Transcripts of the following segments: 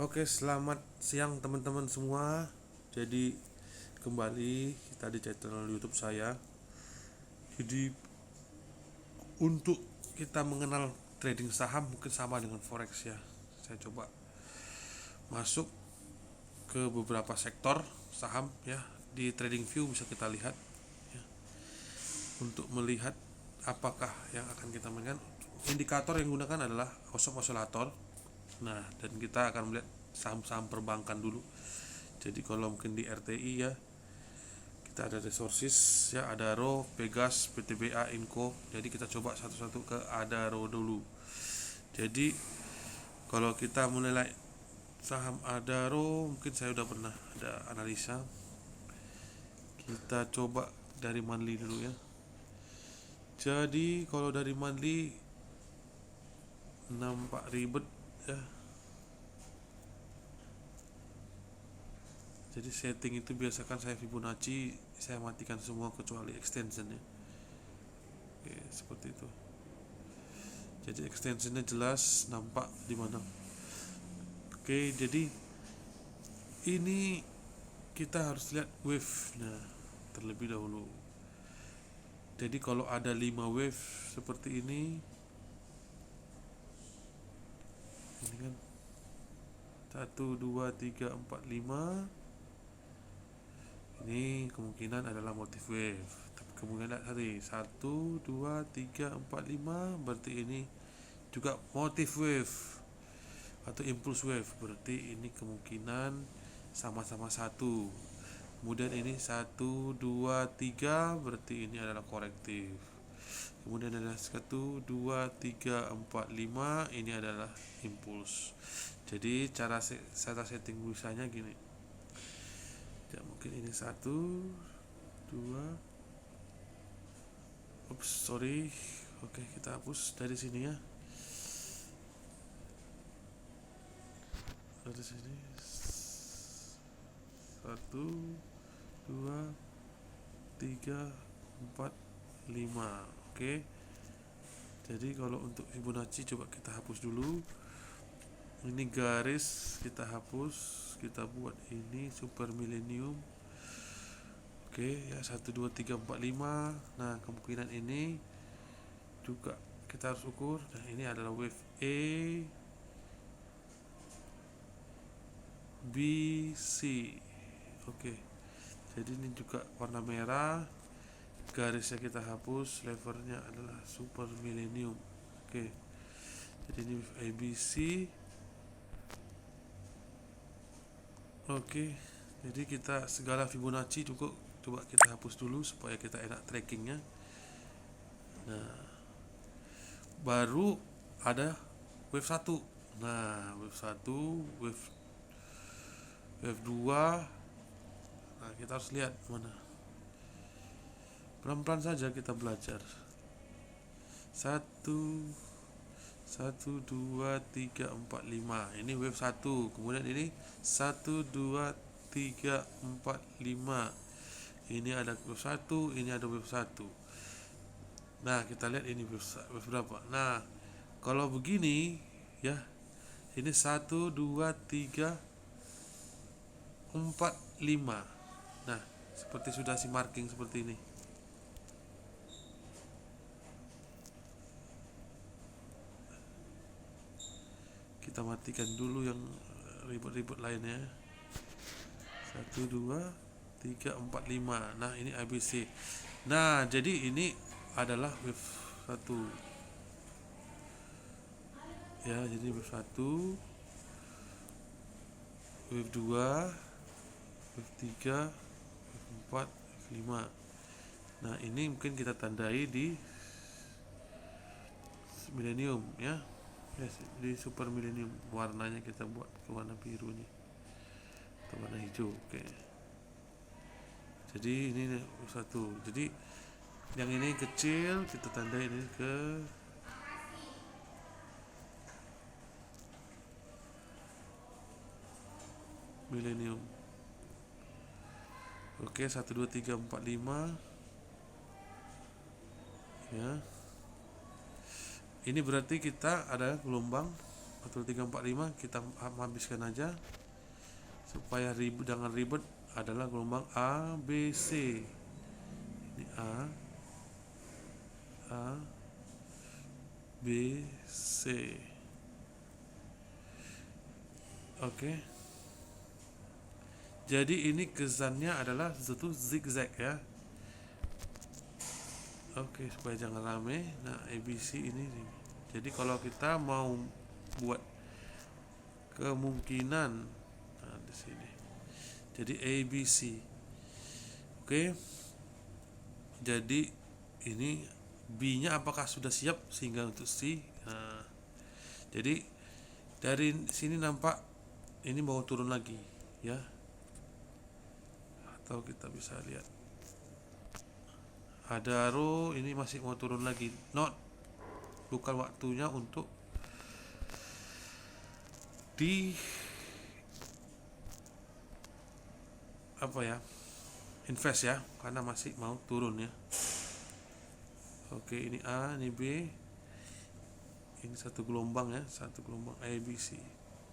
Oke, selamat siang teman-teman semua. Jadi kembali kita di channel YouTube saya. Jadi untuk kita mengenal trading saham mungkin sama dengan forex ya. Saya coba masuk ke beberapa sektor saham ya. Di trading view bisa kita lihat ya, untuk melihat apakah yang akan kita mainkan. Indikator yang digunakan adalah oscillator. Nah, dan kita akan melihat saham-saham perbankan dulu. Jadi kalau mungkin di RTI ya, kita ada resources ya, Adaro, Pegas, PTBA, Inco. Jadi kita coba satu-satu ke Adaro dulu. Jadi kalau kita menilai saham Adaro, mungkin saya udah pernah ada analisa. Kita coba dari monthly dulu ya. Jadi kalau dari monthly nampak ribet ya. Jadi setting itu biasakan saya Fibonacci saya matikan semua kecuali extension ya. Oke, seperti itu. Jadi extensionnya jelas nampak di mana. Oke, jadi ini kita harus lihat wave. Nah, terlebih dahulu. Jadi kalau ada 5 wave seperti ini kan 1 2 3 4 5, ini kemungkinan adalah motif wave. Tapi kemungkinan tadi 1 2 3 4 5 berarti ini juga motif wave atau impulse wave, berarti ini kemungkinan sama-sama satu. Kemudian ini 1 2 3 berarti ini adalah korektif. Kemudian ada 1 2 3 4 5 ini adalah impuls. Jadi cara setting busanya gini. Ya, mungkin ini 1 2. Oops, sorry. Oke, kita hapus dari sini ya. Dari sini 1 2 3 4 5. Oke. Jadi kalau untuk Fibonacci coba kita hapus dulu. Ini garis kita hapus, kita buat ini super millennium. Oke, ya 1 2 3 4 5. Nah, kemungkinan ini juga kita harus ukur. Nah, ini adalah wave A B C. Oke. Jadi ini juga warna merah. Garisnya kita hapus, levernya adalah super millennium. Oke. Jadi ini wave ABC. Oke. Jadi kita segala Fibonacci cukup coba kita hapus dulu supaya kita enak trackingnya. Nah, baru ada wave 1. Nah, wave 1, wave 2. Nah, kita harus lihat mana. Pelan-pelan saja kita belajar. 1 2 3 4 5. Ini wave 1. Kemudian ini 1 2 3 4 5. Ini ada wave 1, ini ada wave 1. Nah, kita lihat ini wave berapa. Nah, kalau begini ya, ini 1 2 3 4 5. Nah, seperti sudah si marking seperti ini. Kita matikan dulu yang ribet-ribet lainnya. 1 2 3 4 5. Nah, ini ABC. Nah, jadi ini adalah wave 1. Ya, jadi wave 1, wave 2, wave 3, wave 4, wave 5. Nah, ini mungkin kita tandai di millennium ya. Yes, di super millennium warnanya kita buat ke warna biru nih atau warna hijau. Oke. Jadi ini satu. Jadi yang ini kecil kita tandai ini ke millennium. Oke, 1 2 3 4 5 ya. Ini berarti kita ada gelombang atau 345 kita habiskan aja supaya jangan ribet. Adalah gelombang A B C. Ini A B C. Oke. Jadi ini kesannya adalah satu zigzag ya. Oke, supaya jangan rame. Nah, ABC ini. Jadi kalau kita mau buat kemungkinan, nah di sini. Jadi ABC. Oke. Jadi ini B-nya apakah sudah siap sehingga untuk C? Nah, jadi dari sini nampak ini mau turun lagi ya. Atau kita bisa lihat ada row ini masih mau turun lagi. Bukan waktunya untuk di invest ya, karena masih mau turun ya. Oke, ini A, ini B, ini satu gelombang ya, satu gelombang ABC,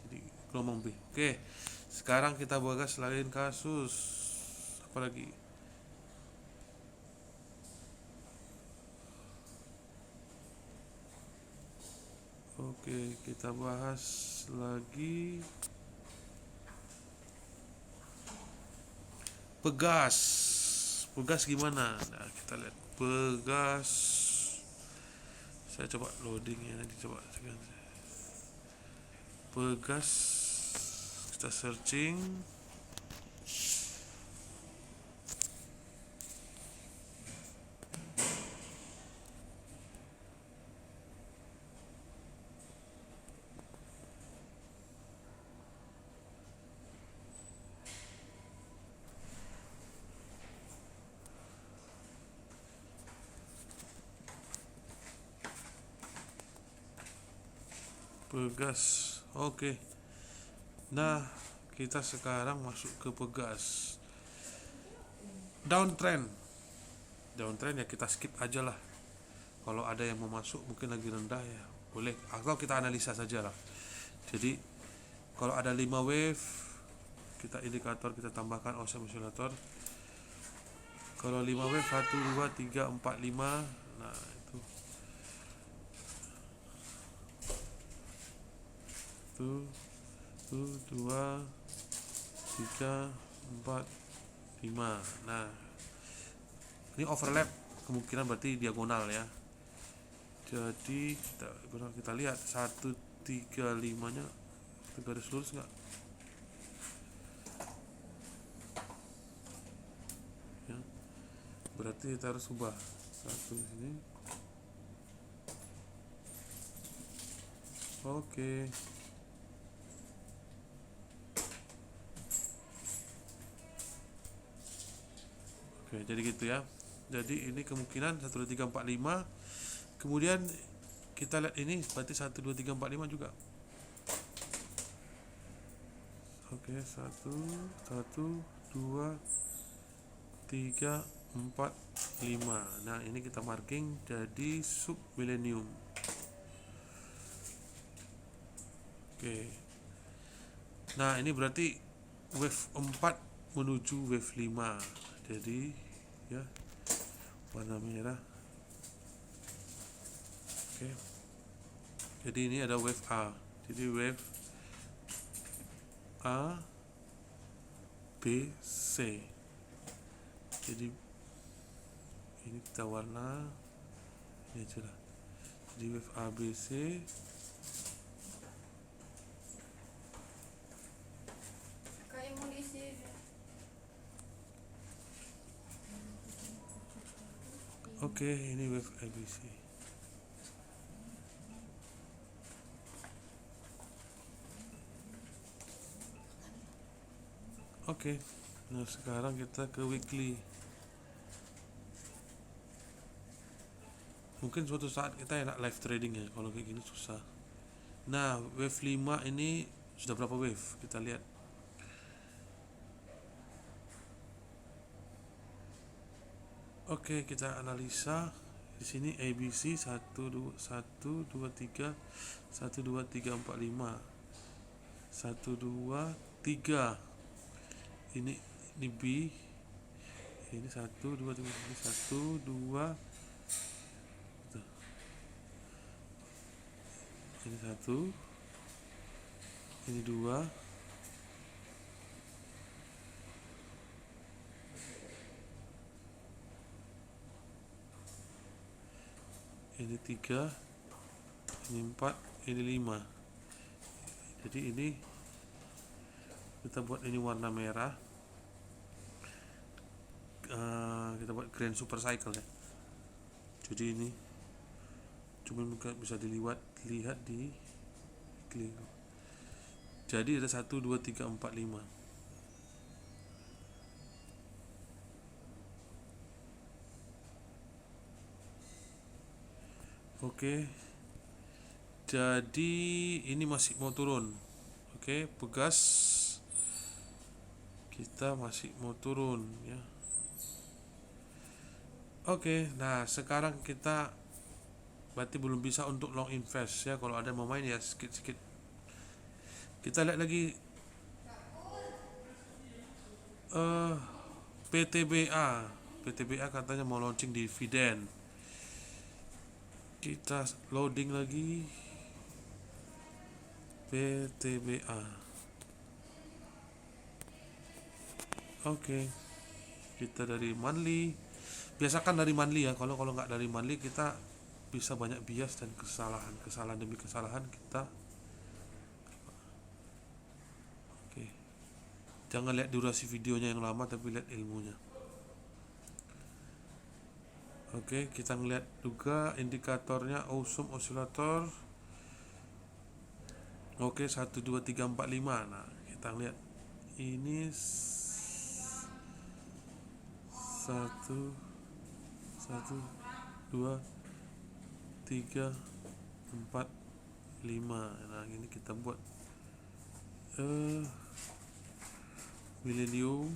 jadi gelombang B. Oke, sekarang kita bahas lain kasus apa lagi. Oke, kita bahas lagi Pegas gimana? Nah, kita lihat Pegas. Saya coba loading ya, nanti coba Pegas, kita searching. Pegas. Oke. Nah, kita sekarang masuk ke Pegas. Downtrend ya kita skip aja lah. Kalau ada yang mau masuk mungkin lagi rendah ya boleh, atau kita analisa saja lah. Jadi kalau ada 5 wave, kita indikator kita tambahkan oscillator. Kalau 5 wave 1 2 3 4 5. Nah, itu 2 3 4 5. Nah, ini overlap kemungkinan berarti diagonal ya. Jadi kita lihat 135 nya itu garis lurus enggak ya, berarti kita harus ubah satu sini. Oke. Oke, jadi gitu ya. Jadi ini kemungkinan 1 2 3 4 5. Kemudian kita lihat ini berarti 1 2 3 4 5 juga. Oke, 1 2 3 4 5. Nah, ini kita marking jadi sub millennium. Oke. Nah, ini berarti wave 4 menuju wave 5. Jadi ya, warna merah. Oke. Jadi ini ada wave A. Jadi wave A B C. Jadi ini kita warna ini aja lah. Jadi wave A B C. Oke, ini wave ABC. Oke. Nah, sekarang kita ke weekly. Mungkin suatu saat kita enak live trading ya, kalau kayak gini susah. Nah, wave 5 ini sudah berapa wave? Kita lihat. Oke, kita analisa Di sini ABC 1 2 1 2 3 1 2 3 4 5 1 2 3. Ini B. Ini 1 2 3 1 2. Ini 1. Ini 2. Ini 3. Ini 4. Ini 5. Jadi ini kita buat ini warna merah. Kita buat Grand Super Cycle ya. Jadi ini cuma bisa lihat di klik. Jadi ada 1 2 3 4 5. Oke. Jadi ini masih mau turun. Oke, pegas. Kita masih mau turun ya. Oke, nah sekarang kita berarti belum bisa untuk long invest ya. Kalau ada mau main ya sedikit-sedikit. Kita lihat lagi PTBA. PTBA katanya mau launching dividen. Kita loading lagi PTBA. Oke. Kita dari monthly. Biasakan dari monthly ya. Kalau nggak dari monthly kita bisa banyak bias dan kesalahan demi kesalahan kita. Oke. Jangan lihat durasi videonya yang lama, tapi lihat ilmunya. Oke, kita ngeliat juga indikatornya awesome oscillator. Oke, 1 2 3 4 5. Nah, kita lihat ini 1 2 3 4 5. Nah, ini kita buat millennium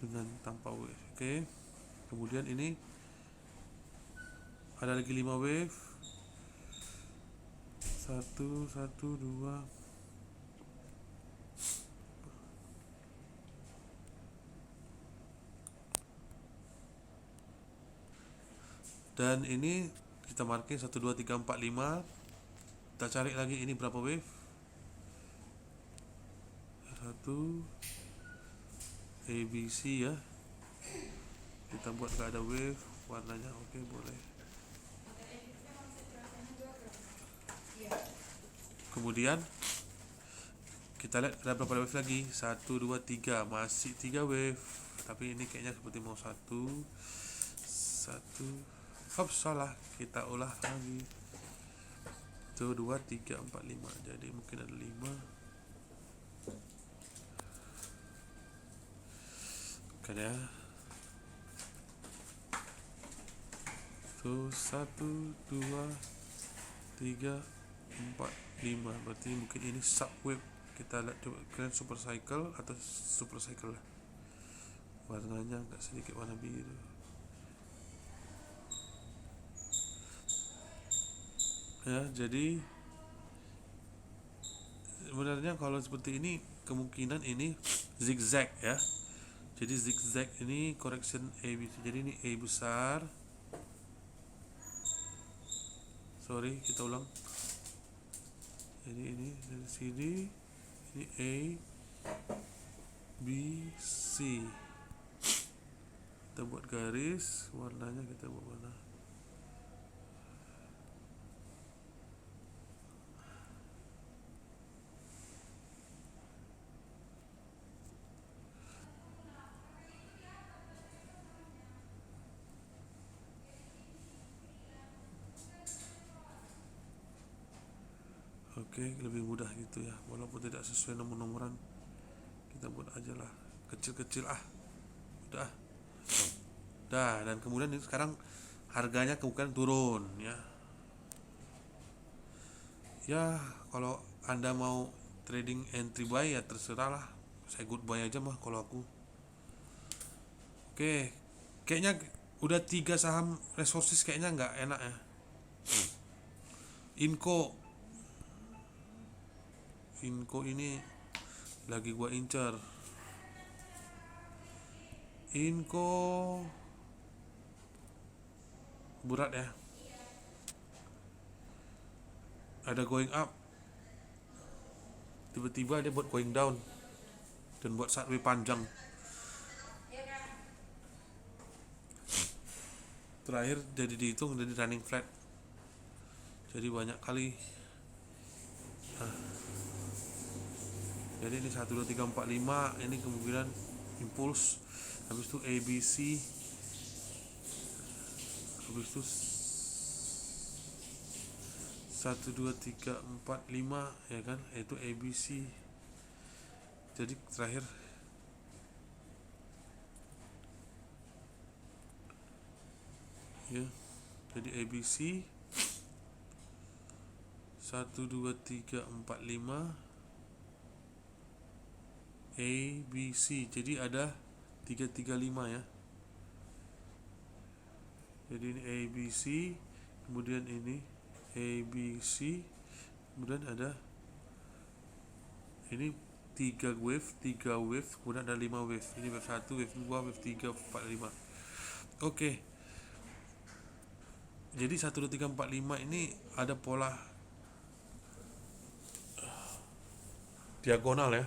dengan tanpa wave. Oke. Kemudian ini ada lagi 5 wave. 1 1 2. Dan ini kita marking 1 2 3 4 5. Kita cari lagi ini berapa wave. 1 ABC ya. Kita buat gak ada wave warnanya. Oke, boleh. Kemudian kita lihat ada berapa wave lagi. 1 2 3. Masih 3 wave. Tapi ini kayaknya seperti mau 1. Salah, kita ulah lagi. 1 2 3 4 5. Jadi mungkin ada 5. Oke ya. 1 2 3 4 5. Berarti mungkin ini subwave. Kita lihat coba Grand Super Cycle atau Super Cycle lah. Warnanya agak sedikit warna biru. Ya, jadi sebenarnya kalau seperti ini kemungkinan ini zigzag ya. Jadi zigzag ini correction A. Jadi ini A besar. Sorry, kita ulang. Jadi ini dari sini, ini A, B, C. Kita buat garis, warnanya kita buat warna. Oke, lebih mudah gitu ya. Walaupun tidak sesuai nomor-nomoran, kita buat aja lah kecil-kecil udah. Dan kemudian ini sekarang harganya kemungkinan turun ya. Ya, kalau Anda mau trading entry buy ya terserah lah. Saya goodbye aja mah kalau aku. Oke, kayaknya Udah 3 saham resources kayaknya nggak enak ya. Inco ini lagi gua incer. Inco berat ya. Ada going up, tiba-tiba dia buat going down dan buat sideways panjang. Terakhir jadi dihitung jadi running flat, jadi banyak kali. Jadi ini 1 2 3 4 5 ini kemungkinan impuls, habis itu ABC, habis itu 1 2 3 4 5 ya kan, itu ABC. Jadi terakhir ya, jadi ABC 1 2 3 4 5 ABC, jadi ada 335 ya. Jadi ini ABC, kemudian ini ABC, kemudian ada ini 3 wave, kemudian ada 5 wave. Ini wave 1, wave 2, wave 3, 4, 5. Oke. Jadi 1 2 3 4 5 ini ada pola diagonal ya.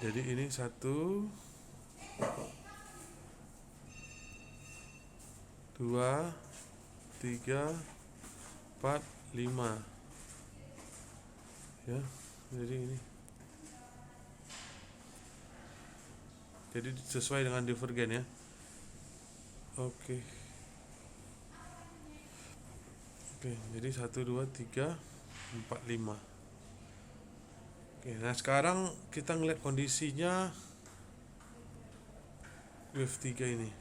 Jadi ini 1 2 3 4 5 ya. Jadi ini jadi sesuai dengan divergen ya. Oke, jadi 1 2 3 4 5. Oke, nah sekarang kita ngeliat kondisinya wave 3 ini.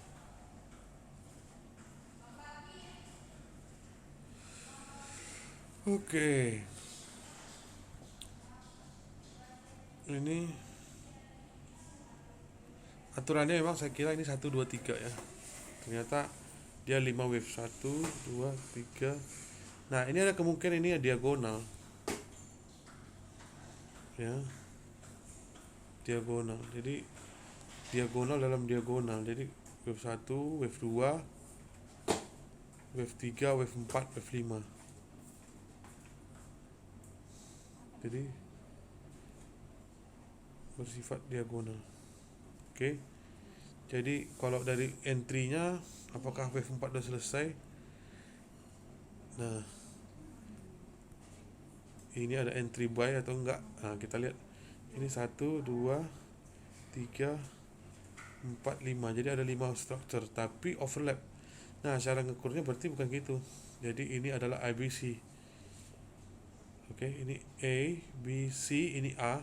Oke. Ini aturannya memang saya kira ini 1 2 3 ya. Ternyata dia 5 wave, 1 2 3. Nah, ini ada kemungkinan ini diagonal. Ya. Diagonal. Jadi diagonal dalam diagonal. Jadi wave 1, wave 2, wave 3, wave 4, wave 5. Jadi bersifat diagonal. Oke. Jadi kalau dari entry-nya apakah wave 4 sudah selesai? Nah, ini ada entry buy atau enggak? Nah, kita lihat. Ini 1 2 3 4 5. Jadi ada 5 structure tapi overlap. Nah, cara ngukurnya berarti bukan gitu. Jadi ini adalah ABC. Oke, ini A, B, C, ini A,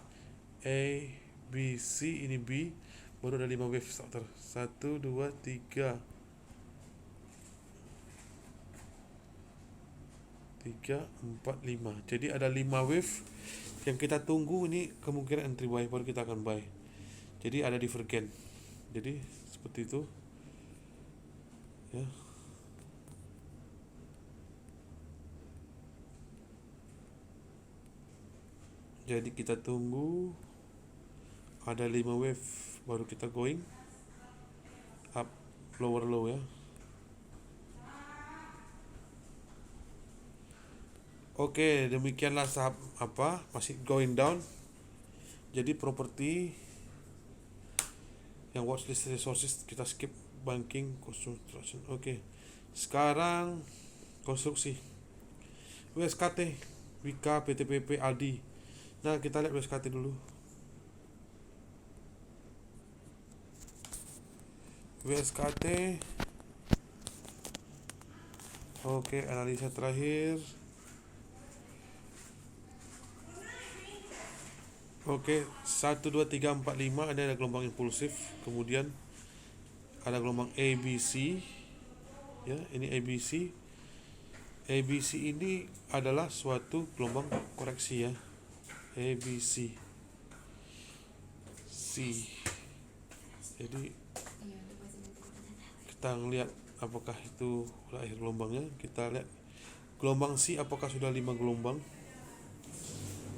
B, C, ini B. Baru ada 5 wave structure. 1 2 3 3 4 5. Jadi ada 5 wave yang kita tunggu. Ini kemungkinan entry buy, baru kita akan buy. Jadi ada divergen. Jadi seperti itu ya. Jadi kita tunggu ada 5 wave baru kita going up, lower low ya. Oke, demikianlah saham masih going down. Jadi properti yang watchlist resources kita skip, banking, construction. Oke. Sekarang konstruksi. WSKT, Wika, PTPP, Aldi. Nah, kita lihat WSKT dulu. WSKT. Oke, analisa terakhir. Oke, 1 2 3 4 5 ini ada gelombang impulsif, kemudian ada gelombang ABC. Ya, ini ABC. ABC ini adalah suatu gelombang koreksi ya. ABC. C. Jadi kita ngelihat apakah itu akhir gelombangnya. Kita lihat gelombang C apakah sudah 5 gelombang.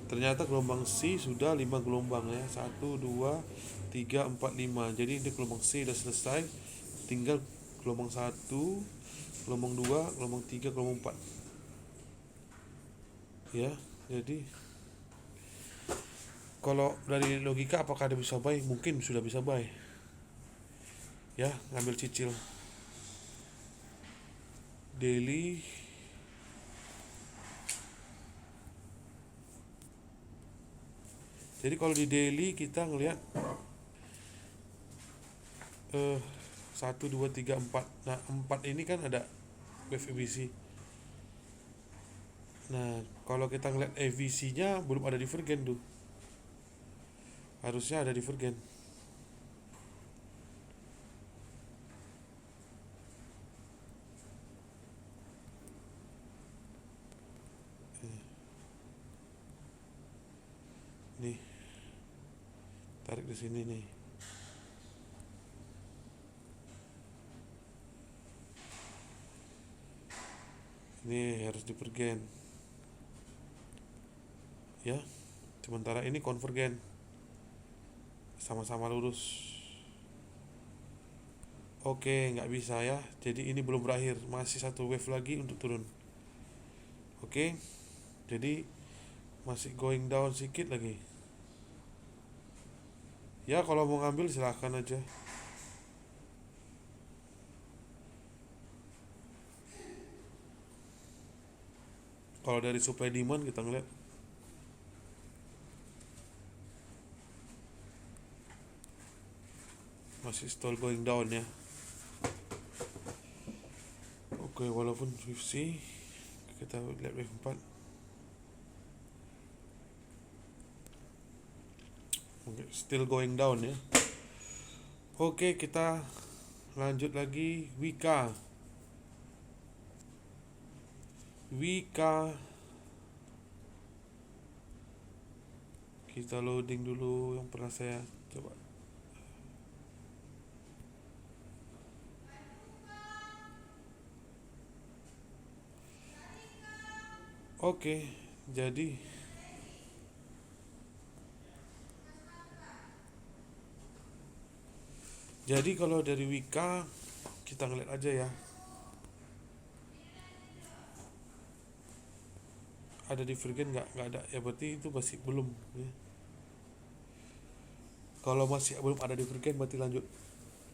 Ternyata gelombang C sudah 5 gelombang ya. 1 2 3 4 5. Jadi ini gelombang C sudah selesai. Tinggal gelombang 1, gelombang 2, gelombang 3, gelombang 4. Ya, jadi kalau dari logika apakah ada bisa buy? Mungkin sudah bisa buy. Ya, ngambil cicil. Daily. Jadi kalau di daily kita ngelihat 1 2 3 4. Nah, 4 ini kan ada wave ABC. Nah, kalau kita ngeliat ABC-nya belum ada divergen tuh. Harusnya ada divergen. Nih. Tarik di sini nih. Ini harus divergen. Ya. Sementara ini konvergen. Sama-sama lurus. Oke, nggak bisa ya. Jadi ini belum berakhir, masih satu wave lagi untuk turun. Oke. Jadi masih going down sedikit lagi. Ya, kalau mau ngambil silahkan aja. Kalau dari supply demand kita ngeliat masih still going down ya. Oke, walaupun wave C, kita lihat wave 4. Oke, still going down ya. Oke, kita lanjut lagi. Wika. Kita loading dulu yang pernah saya coba. Oke, jadi kalau dari Wika kita ngeliat aja ya. Ada divergen nggak ada ya, berarti itu masih belum ya. Kalau masih belum ada divergen berarti lanjut.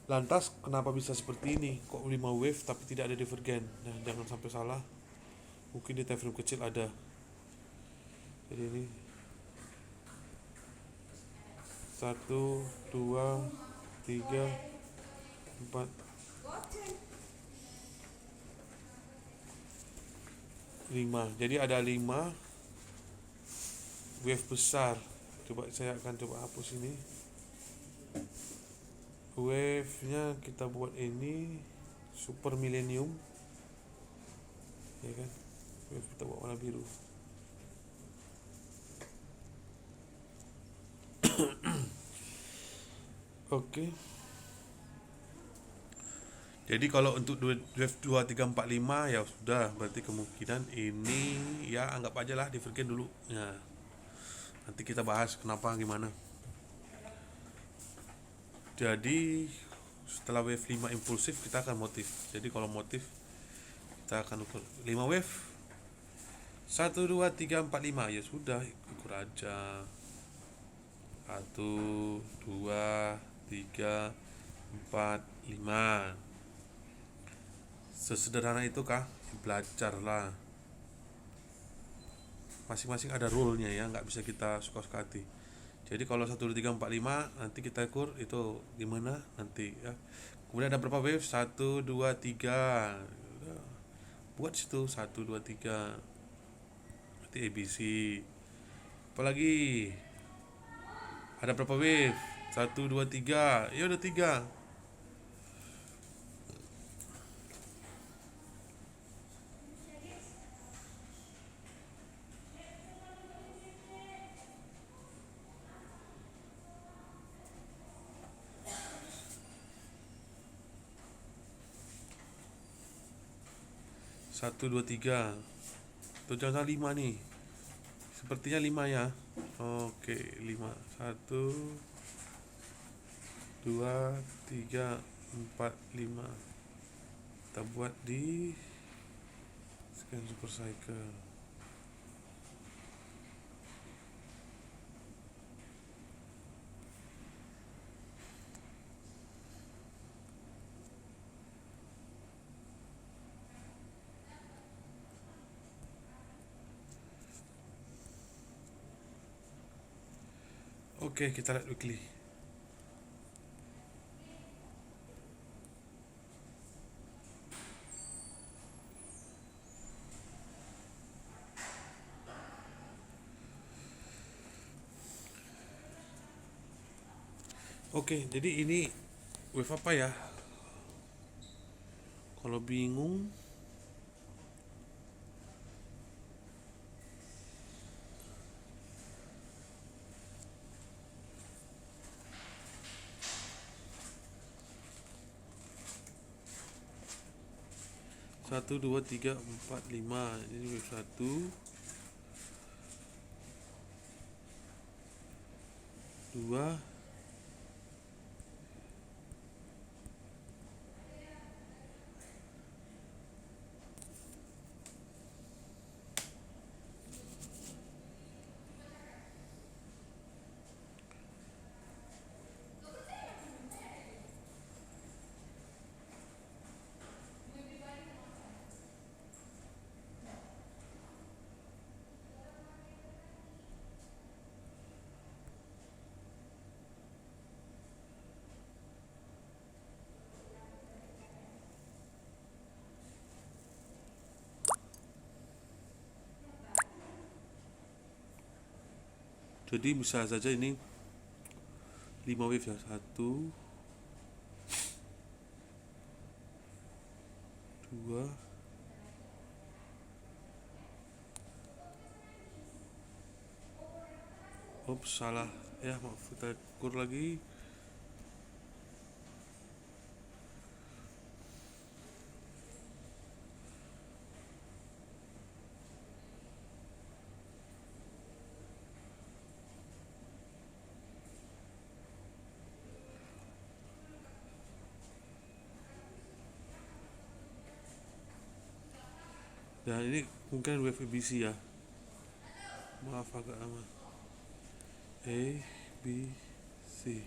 Lantas kenapa bisa seperti ini? Kok 5 wave tapi tidak ada divergen? Nah, jangan sampai salah. Mungkin di time frame kecil ada. Jadi ini 1 2 3 4 5. Jadi ada 5 wave besar. Coba saya akan coba hapus ini. Wave-nya kita buat ini super millennium. Ya kan? Wave kita buat warna biru. Oke. Jadi kalau untuk wave 2 3 4 5 ya sudah, berarti kemungkinan ini ya anggap aja lah divergen dulu. Ya. Nanti kita bahas kenapa gimana. Jadi setelah wave 5 impulsif kita akan motif. Jadi kalau motif kita akan ukur 5 wave 1 2 3 4 5 ya sudah, ukur aja 1 2 3 4 5. Sesederhana itu kah? Belajarlah. Masing-masing ada rule-nya ya, nggak bisa kita suka-suka hati. Jadi kalau 1 2 3 4 5 nanti kita ukur itu gimana nanti ya. Kemudian ada berapa wave? 1, 2, 3. Buat situ 1, 2, 3. Berarti ABC. Apalagi? Ada berapa wave? 1, 2, 3. Ya udah 3. 1, 2, 3. Tuh jangan 5 nih. Sepertinya 5 ya. Oke, 5. 1, 2, 3, 4, 5. Kita buat di scan super cycle. Oke, kita lihat weekly. Oke, jadi ini wave apa ya? Kalau bingung, satu, 2, 3, 4, 5. Ini wave 1, 2. Jadi bisa saja ini 5 wave ya. 1, 2. Ups, salah. Ya, maaf, kita ukur lagi. Dan ini mungkin wave ABC ya. Maaf agak lama. A, B, C.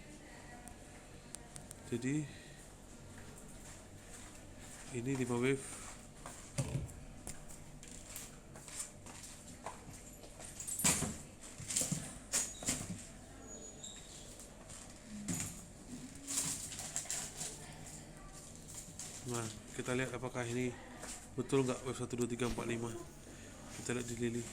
Jadi ini 5 wave. Nah, kita lihat apakah ini betul nggak wave 1, 2, 3, 4, 5. Kita lihat di lili.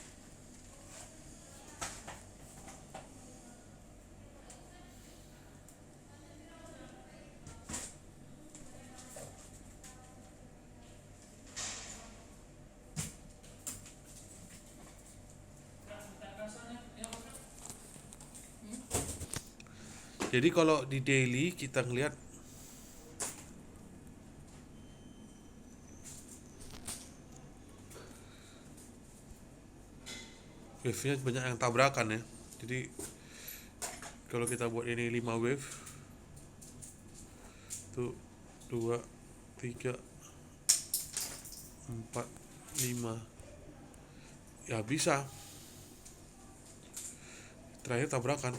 Jadi kalau di daily kita ngelihat wave-nya banyak yang tabrakan ya. Jadi kalau kita buat ini 5 wave, tuh 2, 3, 4, 5, ya bisa. Terakhir tabrakan.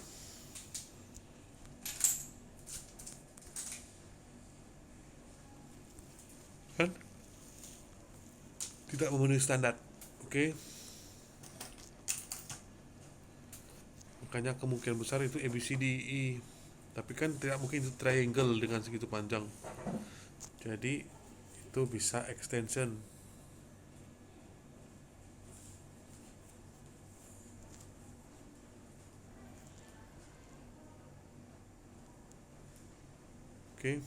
Kan tidak memenuhi standar. Oke. Makanya kemungkinan besar itu ABCDE. tapi kan tidak mungkin itu triangle dengan segitu panjang, jadi itu bisa extension. Oke,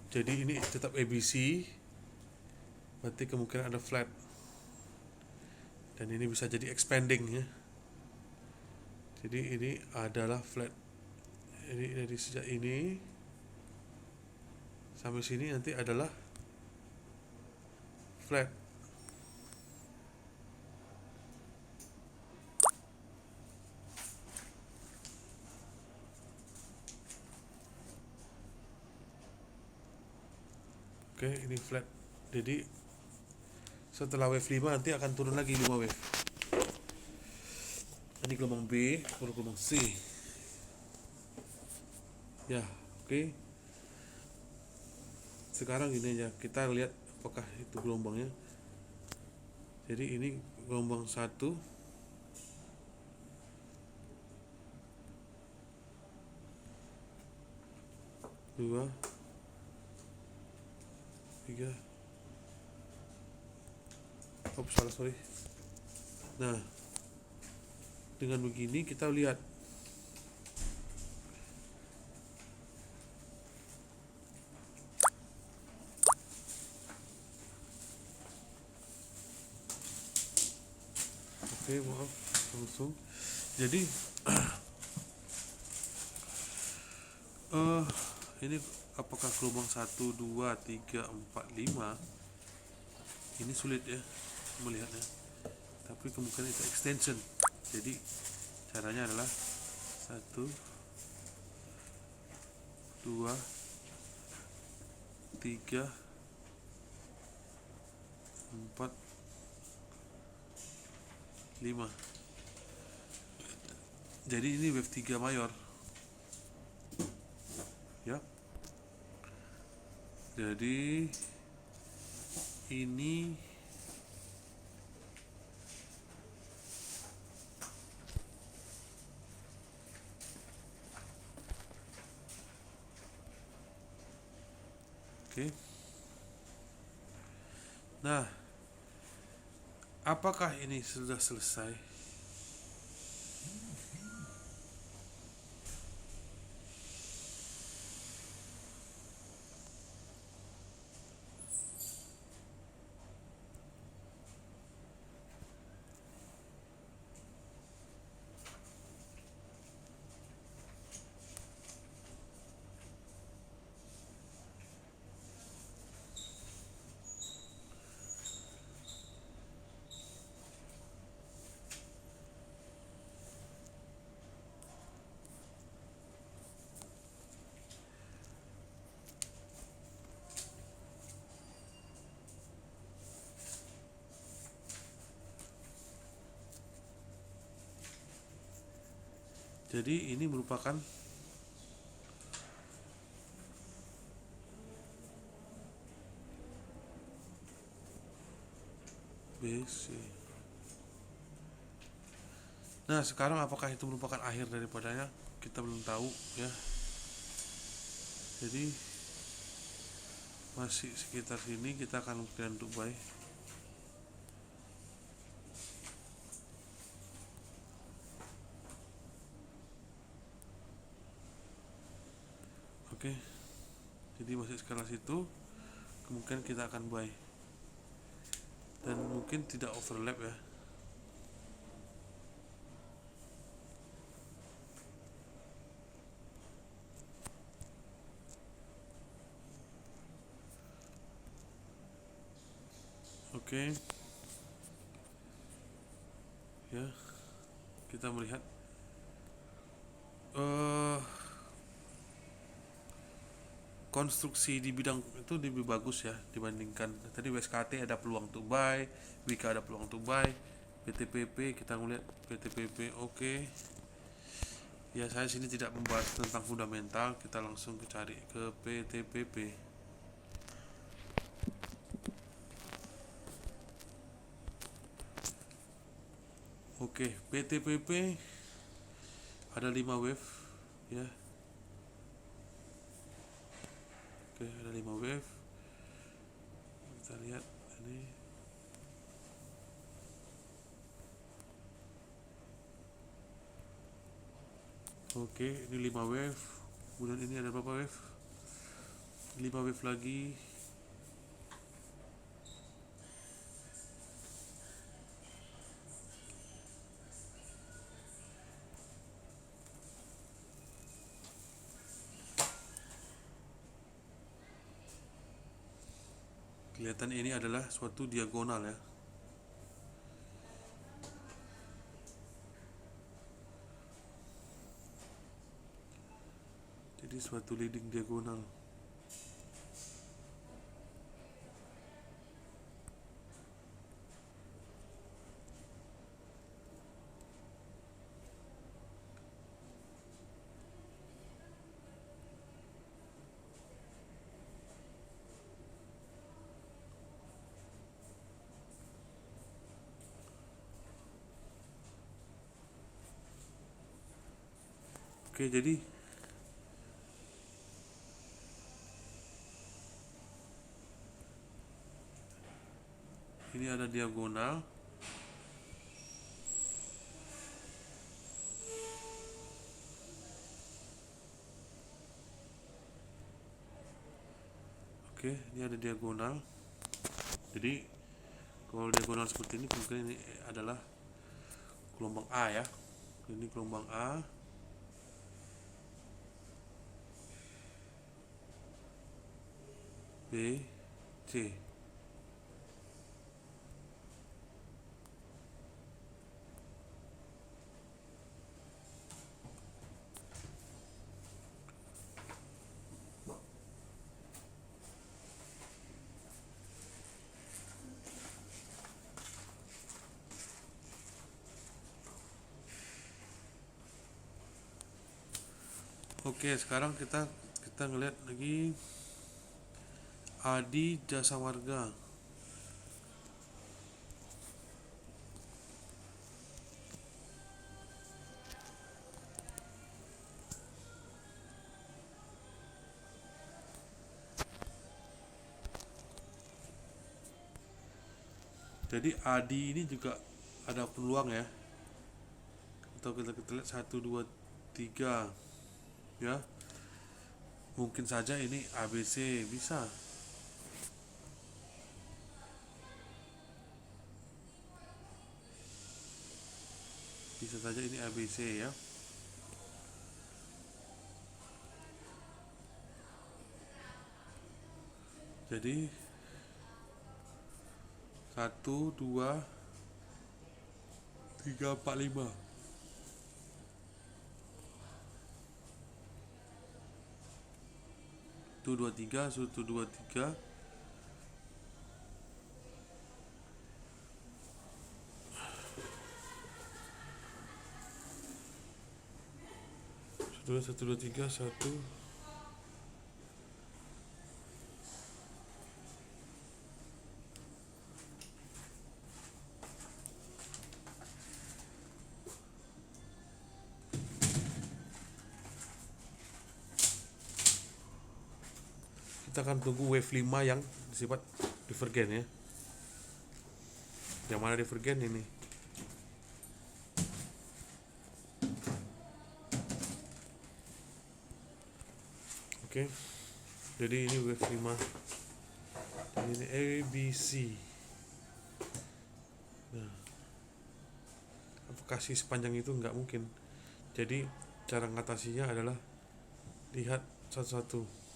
jadi ini tetap ABC, berarti kemungkinan ada flat, dan ini bisa jadi expanding ya. Jadi ini adalah flat, ini dari sejak ini sampai sini nanti adalah flat. Oke, ini flat. Jadi setelah wave 5 nanti akan turun lagi 5 wave. Ini gelombang B, baru gelombang C. Ya, oke. Sekarang gini aja, kita lihat apakah itu gelombangnya. Jadi ini gelombang 1, 2, 3. Sorry. Nah, dengan begini kita lihat oke, maaf langsung. Jadi ini apakah gelombang 1, 2, 3, 4, 5 ini sulit ya melihatnya, tapi kemungkinan itu extension. Jadi caranya adalah 1, 2, 3, 4, 5. Jadi ini wave 3 mayor ya. Jadi ini oke. Nah, apakah ini sudah selesai? Jadi ini merupakan BC. Nah, sekarang apakah itu merupakan akhir daripadanya? Kita belum tahu ya. Jadi masih sekitar sini, kita akan kemungkinan untuk buy. Oke. Jadi masih skala situ, kemungkinan kita akan buy. Dan mungkin tidak overlap ya. Oke. Ya. Kita melihat konstruksi di bidang itu lebih bagus ya dibandingkan tadi. WSKT ada peluang untuk buy, WIKA ada peluang untuk buy, PTPP kita ngeliat PTPP oke. Ya, saya sini tidak membahas tentang fundamental, kita langsung cari ke PTPP. Oke, PTPP ada 5 wave ya. Oke, ada 5 wave. Kita lihat ini. Oke, ini 5 wave. Kemudian ini ada berapa wave? 5 wave lagi. Kelihatan ini adalah suatu diagonal ya. Jadi suatu leading diagonal. Oke, jadi ini ada diagonal. Oke, ini ada diagonal. Jadi kalau diagonal seperti ini mungkin ini adalah gelombang A ya. Ini gelombang A. B, C. Oke, sekarang kita ngeliat lagi Adi Jasa Marga. Jadi Adi ini juga ada peluang ya. Atau kita lihat 1 2 3 ya. Mungkin saja ini ABC bisa. Bisa saja ini ABC ya. Jadi 1 2 3 4 5. 1 2 3, 1 2 3. 1 2 3 1. Kita akan tunggu wave 5 yang bersifat divergen ya. Yang mana divergen ini? Oke. Jadi ini wave 5. Dan ini ABC. Nah, kasih sepanjang itu nggak mungkin. Jadi cara mengatasinya adalah lihat satu-satu.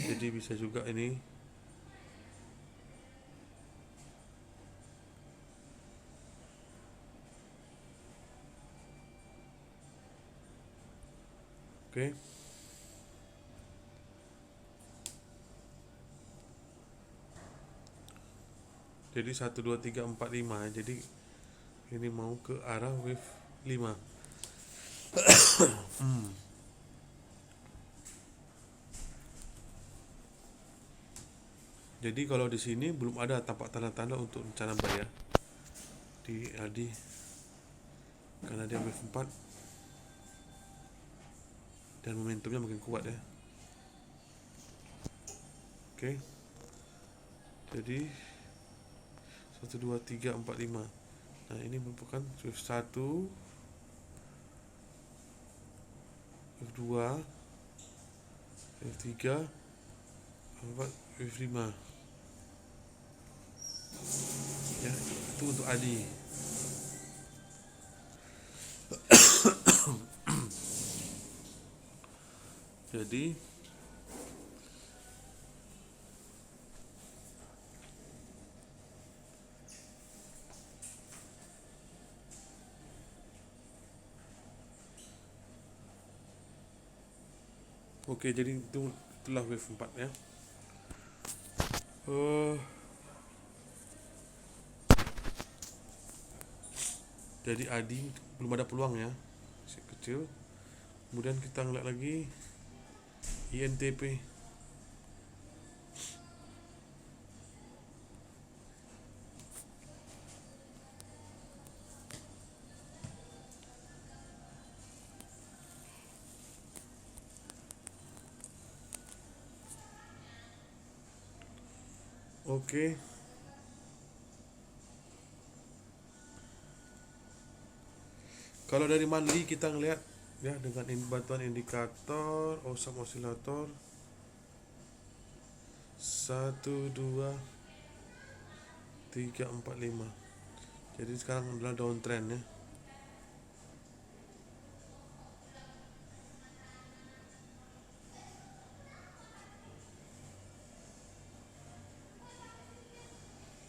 Jadi bisa juga ini oke. Jadi 1 2 3 4 5. Jadi ini mau ke arah wave 5. Jadi kalau di sini belum ada tampak tanda-tanda untuk rencana bayar di ADI karena dia wave 4 dan momentumnya makin kuat ya. Oke. Jadi 1 2 3 4 5. Nah, ini merupakan wave 1, wave 2, wave 3, wave 5. Ya, itu untuk ADI. Jadi oke, jadi itulah wave 4 ya. Jadi ADI belum ada peluang ya, masih kecil. Kemudian kita ngeliat lagi INTP. Oke. Kalau dari monthly kita ngeliat ya dengan bantuan indikator Awesome Oscillator 1 2 3 4 5. Jadi sekarang adalah downtrend ya.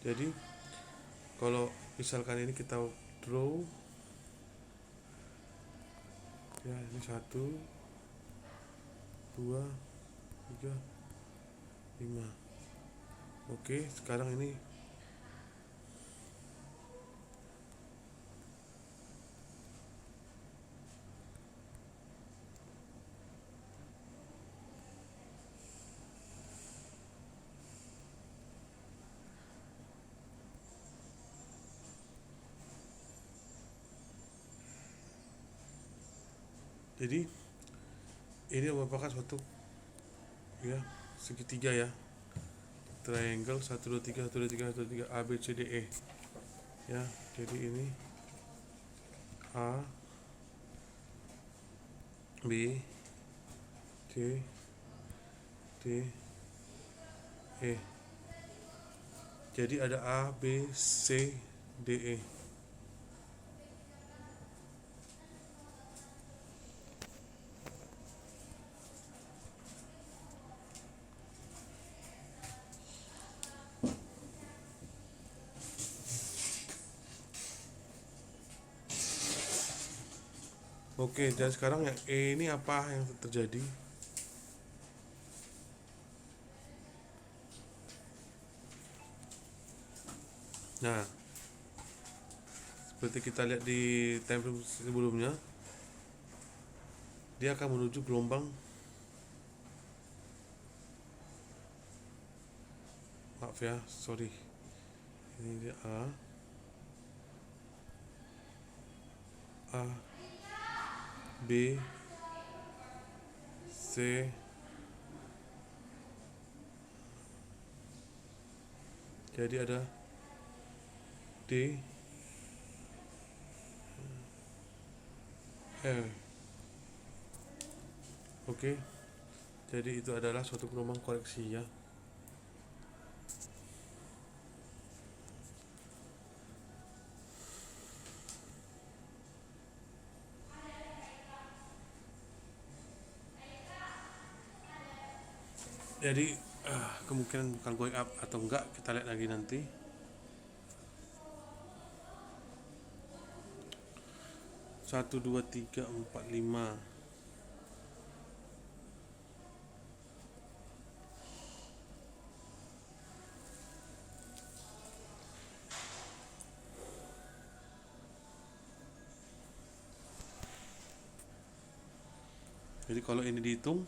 Jadi kalau misalkan ini kita draw ya, ini 1 2 3 5. Oke, sekarang ini jadi ini merupakan suatu ya segitiga ya, triangle 1 2 3 1 2 3 1 2 3 A B C D E ya. Jadi ini A B C D E. Jadi ada A B C D E. Oke, dan sekarang yang E ini apa yang terjadi? Nah, seperti kita lihat di time frame sebelumnya, dia akan menuju gelombang, maaf ya, sorry, ini dia A B C jadi ada D E. Oke, jadi itu adalah suatu gelombang koreksi ya. Jadi kemungkinan bukan going up atau enggak, kita lihat lagi nanti. Satu dua tiga empat lima. Jadi kalau ini dihitung,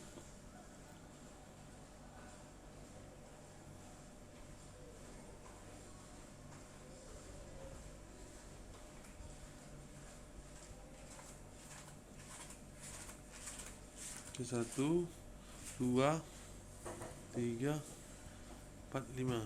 satu, dua, tiga, empat, lima.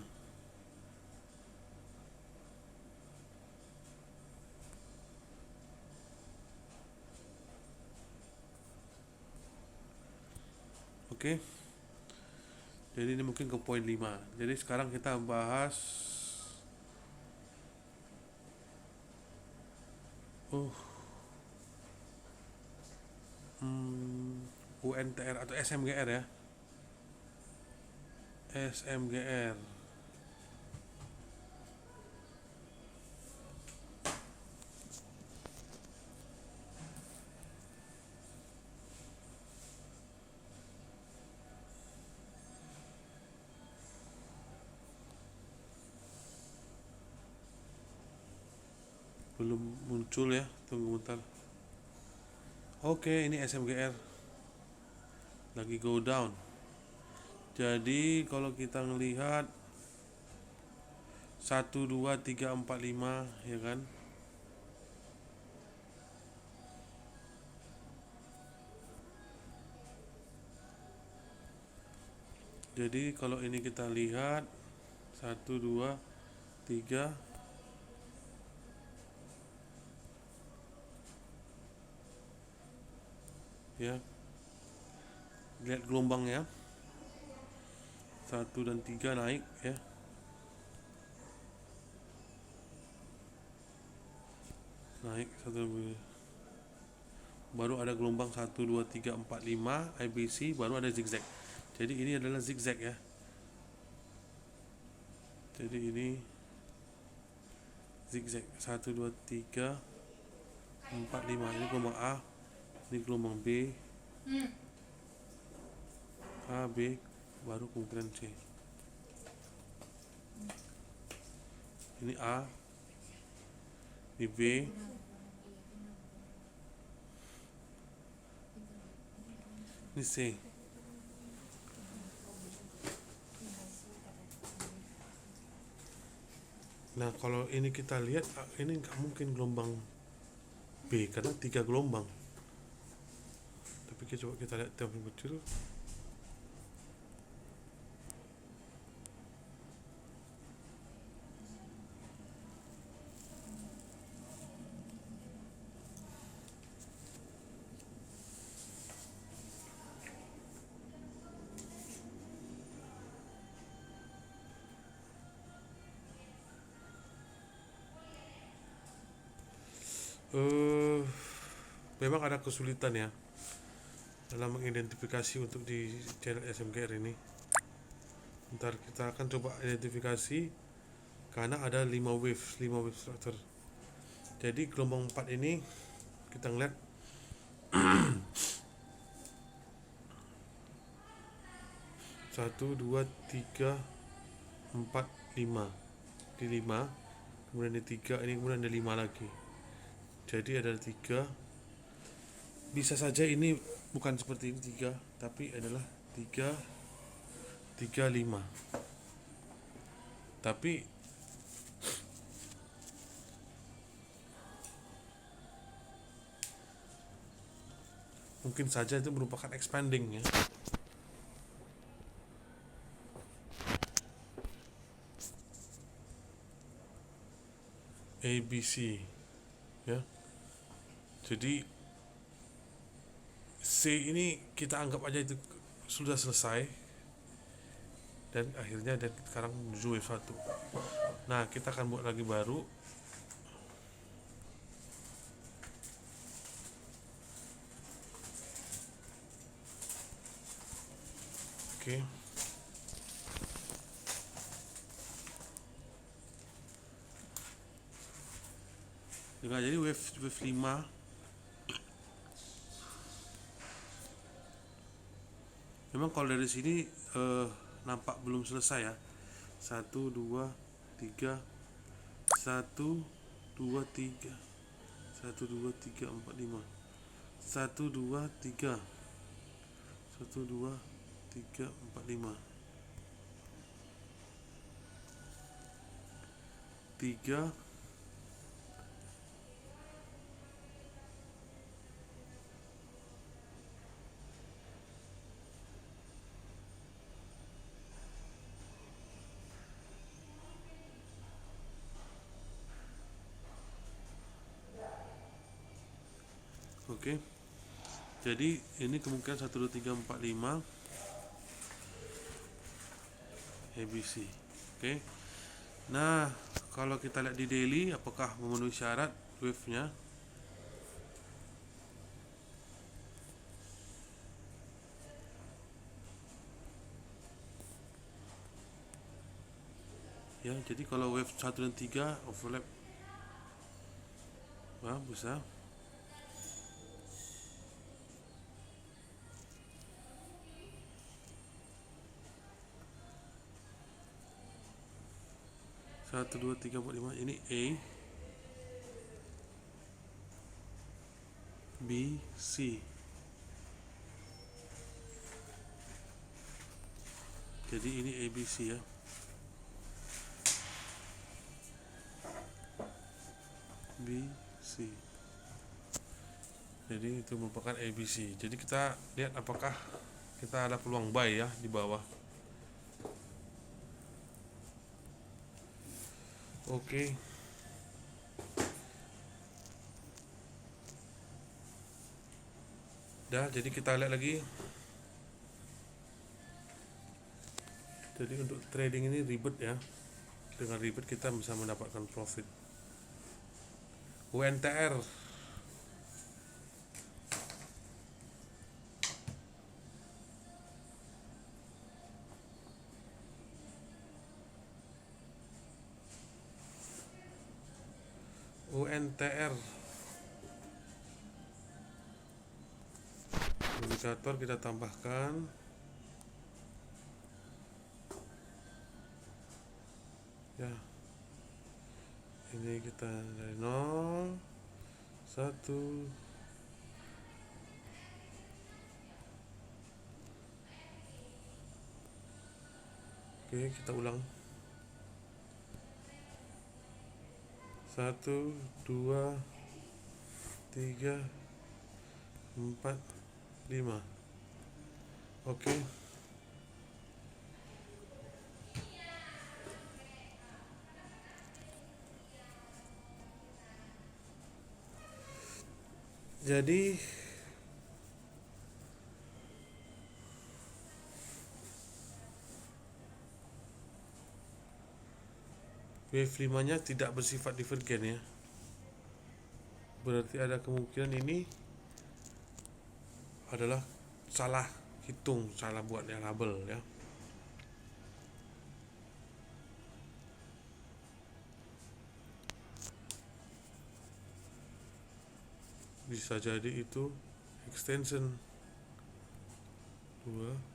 Oke. Jadi ini mungkin ke poin 5. Jadi sekarang kita bahas UNTR atau SMGR ya. SMGR. Belum muncul ya, tunggu bentar. Oke, ini SMGR lagi go down. Jadi kalau kita ngelihat 1 2 3 4 5 ya kan. Jadi kalau ini kita lihat 1 2 3 ya. Lihat gelombangnya. 1 dan 3 naik ya. Naik 1 baru ada gelombang 1 2 3 4 5 IBC, baru ada zigzag. Jadi ini adalah zigzag ya. Jadi ini zigzag 1 2 3 4 5. Ini gelombang A, ini gelombang B. A B baru kemungkinan C. Ini A, ini B, ini C. Nah kalau ini kita lihat, ini nggak mungkin gelombang B karena 3 gelombang. Tapi coba kita lihat yang kecil. Memang ada kesulitan ya dalam mengidentifikasi untuk di channel SMGR ini. Ntar kita akan coba identifikasi karena ada 5 wave structure. Jadi gelombang 4 ini kita ngeliat 1 2 3 4 5. Di 5, kemudian di 3, ini kemudian ada 5 lagi. Jadi ada 3. Bisa saja ini bukan seperti ini 3, tapi adalah 3 3 5. Tapi mungkin saja itu merupakan expanding ya. ABC ya. Jadi C ini kita anggap aja itu sudah selesai dan akhirnya dan sekarang menuju wave 1. Nah kita akan buat lagi baru. Oke. Juga jadi wave 5. Memang kalau dari sini nampak belum selesai ya. 1 2 3 1 2 3 1 2 3 4 5 1 2 3 1 2 3 4 5 3 Oke. Jadi ini kemungkinan 1 2 3 4 5 ABC. Oke. Nah, kalau kita lihat di daily apakah memenuhi syarat wave-nya? Ya, jadi kalau wave 1 dan 3 overlap. Wah, bisa. Satu dua tiga empat lima, ini A, B, C. Jadi ini ABC ya. B, C. Jadi itu merupakan ABC. Jadi kita lihat apakah kita ada peluang buy ya di bawah. Oke. Dah, jadi kita lihat lagi. Jadi untuk trading ini ribet ya. Dengan ribet kita bisa mendapatkan profit. UNTR. UNTR. Indikator kita tambahkan. Ya. Ini kita dari 0 1 Oke, kita ulang. 1 2 3 4 5. Oke. Jadi wave 5 nya tidak bersifat divergen ya. Berarti ada kemungkinan ini adalah salah hitung, salah buat ya label ya. Bisa jadi itu extension 2.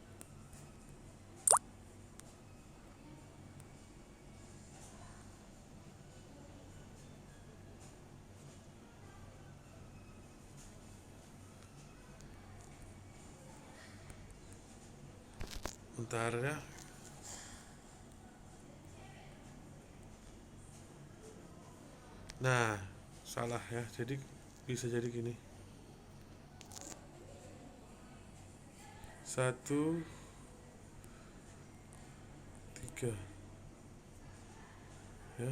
Bentar ya. Nah, salah ya. Jadi bisa jadi gini. 1 3 ya.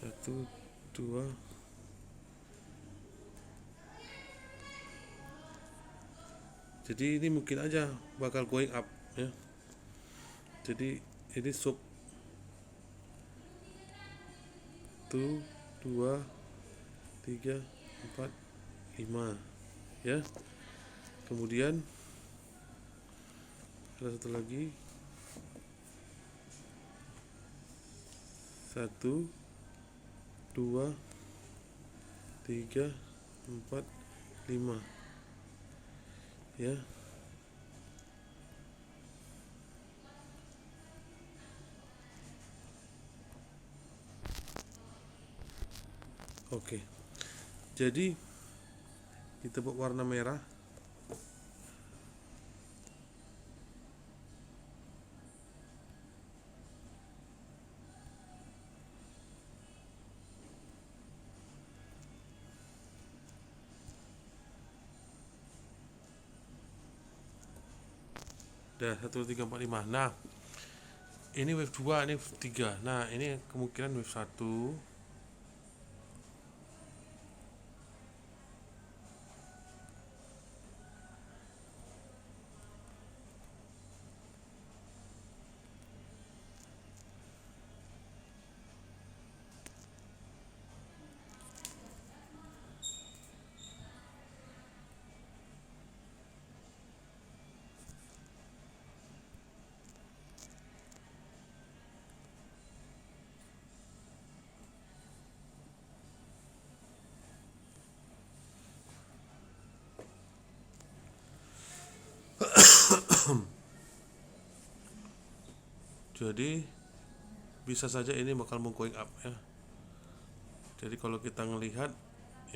1 2 Jadi ini mungkin aja bakal going up ya. Jadi ini sub 1 2 3 4 5 ya. Kemudian ada satu lagi, 1 2 3 4 5 ya. Oke. Jadi Kita buat warna merah. Udah 1 2 3 4 5. Nah, ini wave 2, ini wave 3. Nah, ini kemungkinan wave 1. Jadi bisa saja ini bakal mau going up ya. Jadi kalau kita ngelihat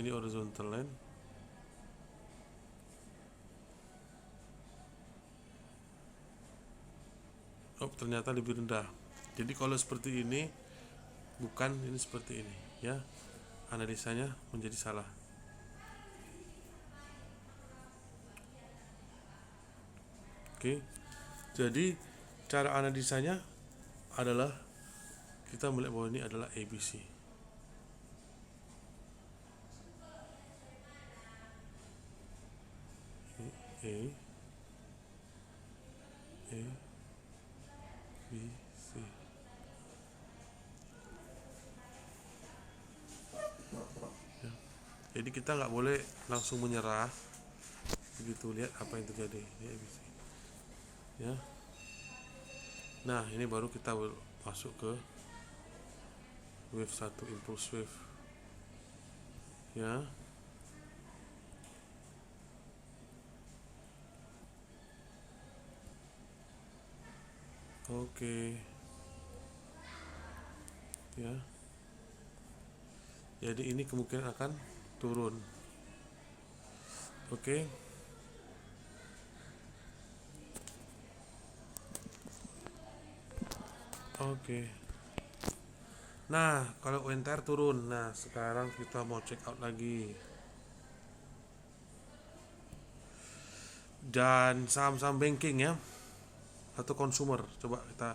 ini horizontal line, ternyata lebih rendah. Jadi kalau seperti ini bukan, ini seperti ini ya, analisanya menjadi salah. Oke, jadi cara analisanya adalah kita melihat bahwa ini adalah ABC. A, B, C. Ya. Jadi kita nggak boleh langsung menyerah begitu lihat apa yang terjadi. Ini ABC. Ya. Nah, ini baru kita masuk ke wave 1, impulse wave. Ya. Oke. Ya. Jadi ini kemungkinan akan turun. Oke. Oke. Nah, kalau UNTR turun. Nah, sekarang kita mau check out lagi. Dan saham-saham banking ya, atau consumer. Coba kita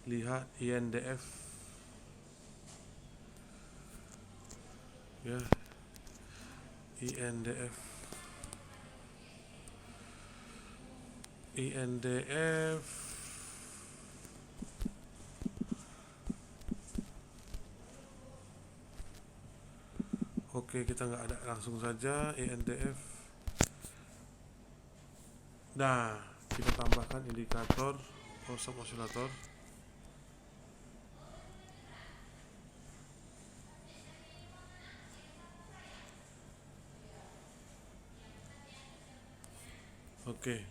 lihat INDF. Ya. INDF. Oke, kita nggak ada, langsung saja INDF. Nah, kita tambahkan indikator kosong osilator. Oke.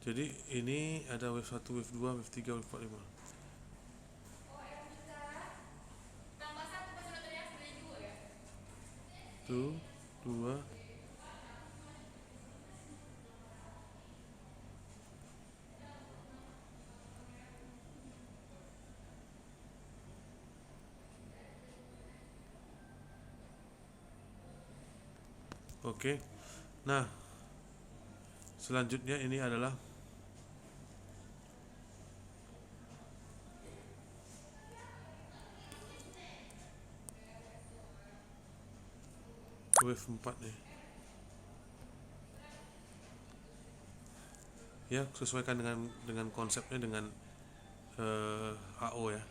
Jadi ini ada wave 1, wave 2, wave 3, wave 4, 5. Tuh, 2. Oke. Nah, selanjutnya ini adalah wave 4 nih. Ya, sesuaikan dengan konsepnya, dengan AO ya.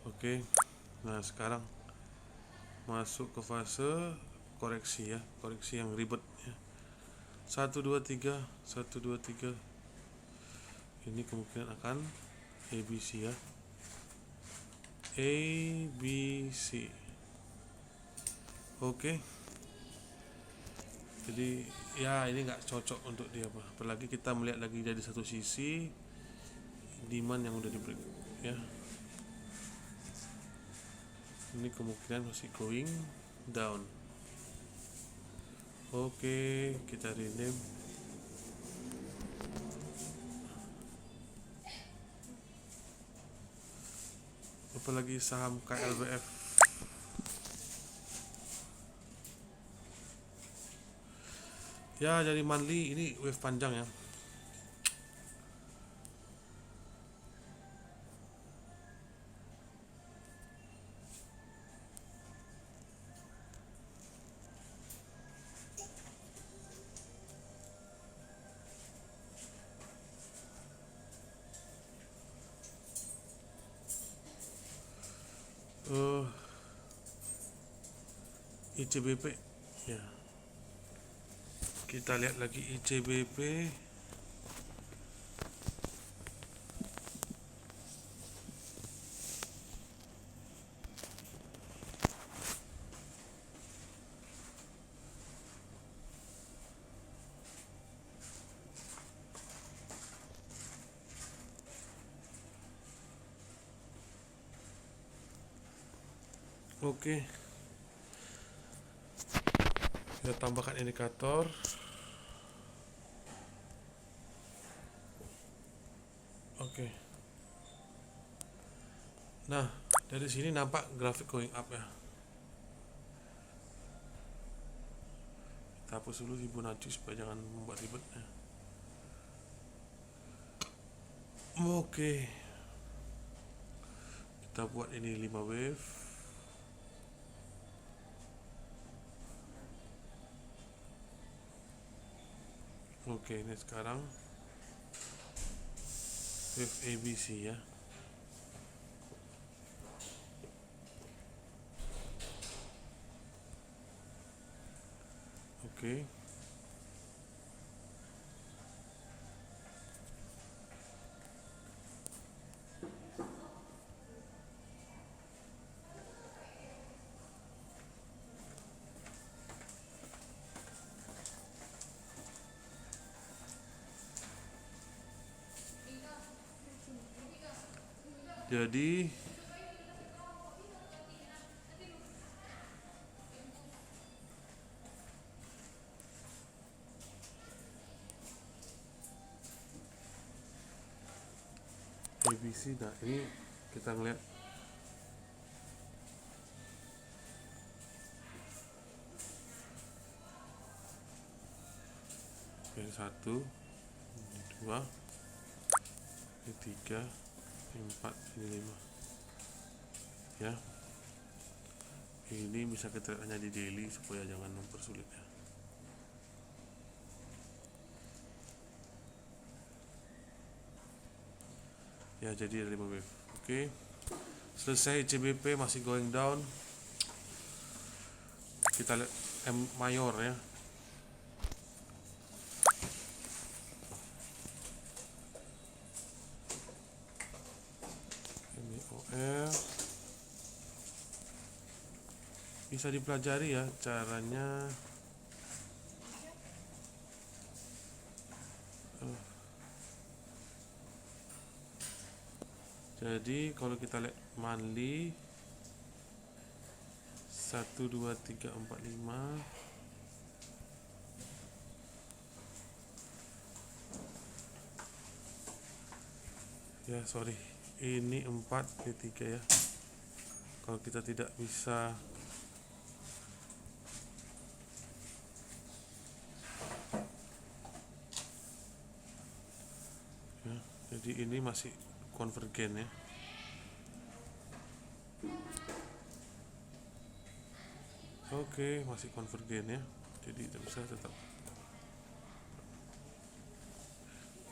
Oke. Nah, sekarang masuk ke fase koreksi ya, koreksi yang ribet ya. 1 2 3, 1 2 3. Ini kemungkinan akan ABC ya. ABC. Oke. Jadi ya ini nggak cocok untuk dia apa. Apalagi kita melihat lagi dari satu sisi demand yang udah di break ya. Ini kemungkinan masih going. down. Oke, kita rename. Apalagi saham KLBF. Ya, jadi monthly ini wave panjang ya. ICBP ya, kita lihat lagi ICBP. Oke, kita tambahkan indikator. Oke, nah dari sini nampak grafik going up ya. Kita hapus dulu Fibonacci supaya jangan membuat ribet ya. Oke, kita buat ini 5 wave. Oke, ini sekarang wave ABC ya. Oke. Jadi ABC, nah ini kita ngeliat ini 1, ini 2, ini 3, ini 4, ini 5 ya. Ini bisa kita lihat hanya di daily supaya jangan mempersulit ya. Ya, jadi ada 5 wave. Oke, selesai CBP masih going down. Kita lihat M mayor ya. Ini OR bisa dipelajari ya caranya. Jadi kalau kita lihat monthly 1, 2, 3, 4, 5 ya, sorry, ini 4, ini 3 ya. Kalau kita tidak bisa ya, jadi ini masih konvergen ya. Oke, masih konvergen ya. Jadi tidak bisa, tetap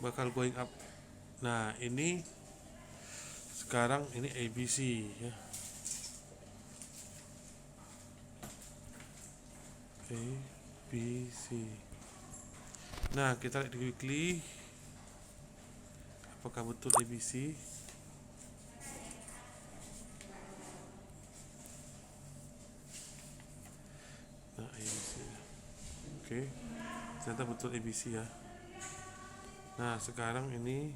bakal going up. Nah, ini sekarang ini ABC ya. ABC. Nah, kita lihat di weekly apakah betul ABC. Nah, ABC. Oke, ternyata betul ABC ya. Nah, sekarang ini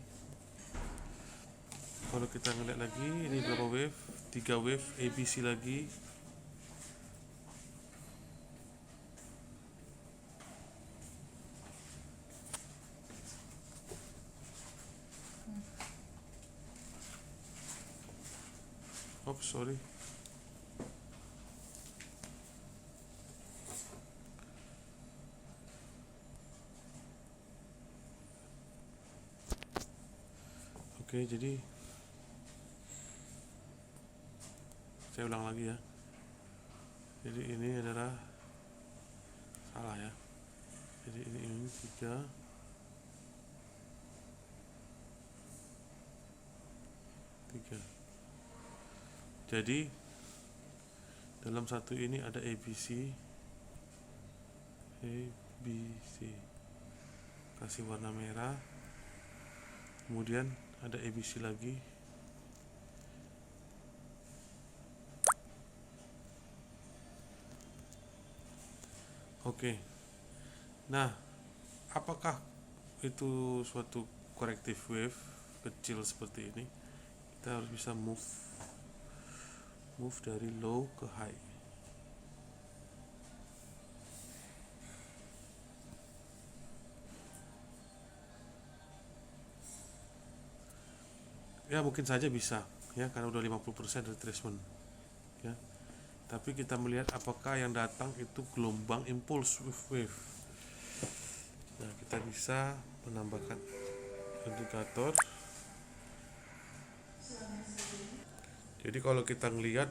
kalau kita ngeliat lagi, ini berapa wave? 3 wave ABC lagi. Oops, sorry. Oke, jadi saya ulang lagi ya. Jadi ini adalah salah ya. Jadi ini 3. Jadi dalam satu ini ada ABC. Kasih warna merah. Kemudian ada ABC lagi. Oke. Nah, apakah itu suatu corrective wave kecil seperti ini? Kita harus bisa move dari low ke high. Ya mungkin saja bisa ya, karena udah 50% retracement ya. Tapi kita melihat apakah yang datang itu gelombang impulse wave. Nah, kita bisa menambahkan indikator. Jadi kalau kita ngelihat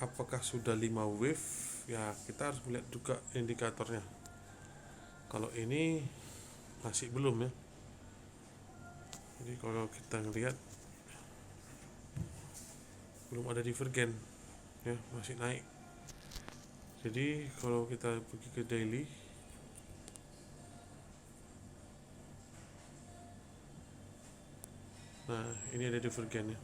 apakah sudah 5 wave, ya kita harus melihat juga indikatornya. Kalau ini masih belum ya. Jadi kalau kita ngelihat belum ada divergen ya, masih naik. Jadi kalau kita pergi ke daily, nah ini ada divergen ya.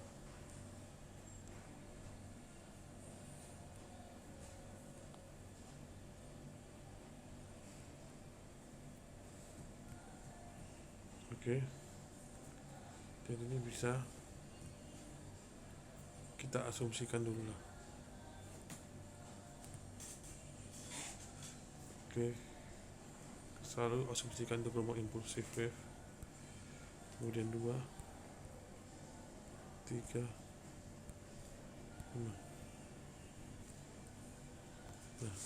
Oke. Dan ini bisa kita asumsikan dulu lah. Oke. Selalu asumsikan itu gelombang impulsif wave. Kemudian 2, 3, 5. Nah,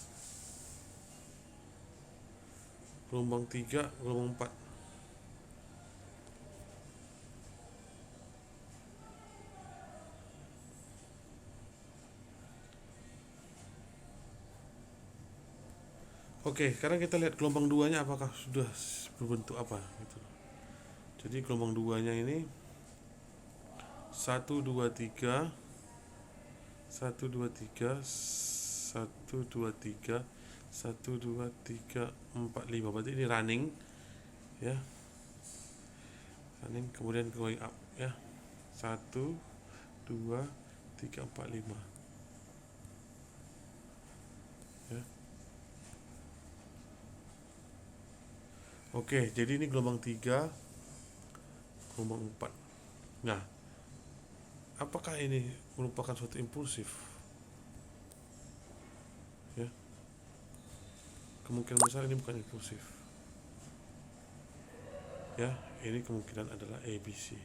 gelombang 3, gelombang 4. Oke, sekarang kita lihat gelombang 2-nya apakah sudah berbentuk apa gitu. Jadi gelombang 2-nya ini 1 2 3 1 2 3 1 2 3 1 2 3 4 5. Berarti ini running ya. Running, kemudian going up ya. 1 2 3 4 5 ya. Oke, jadi ini gelombang 3, gelombang 4. Nah, apakah ini merupakan suatu impulsif? Ya. Kemungkinan besar ini bukan impulsif. Ya, ini kemungkinan adalah ABC.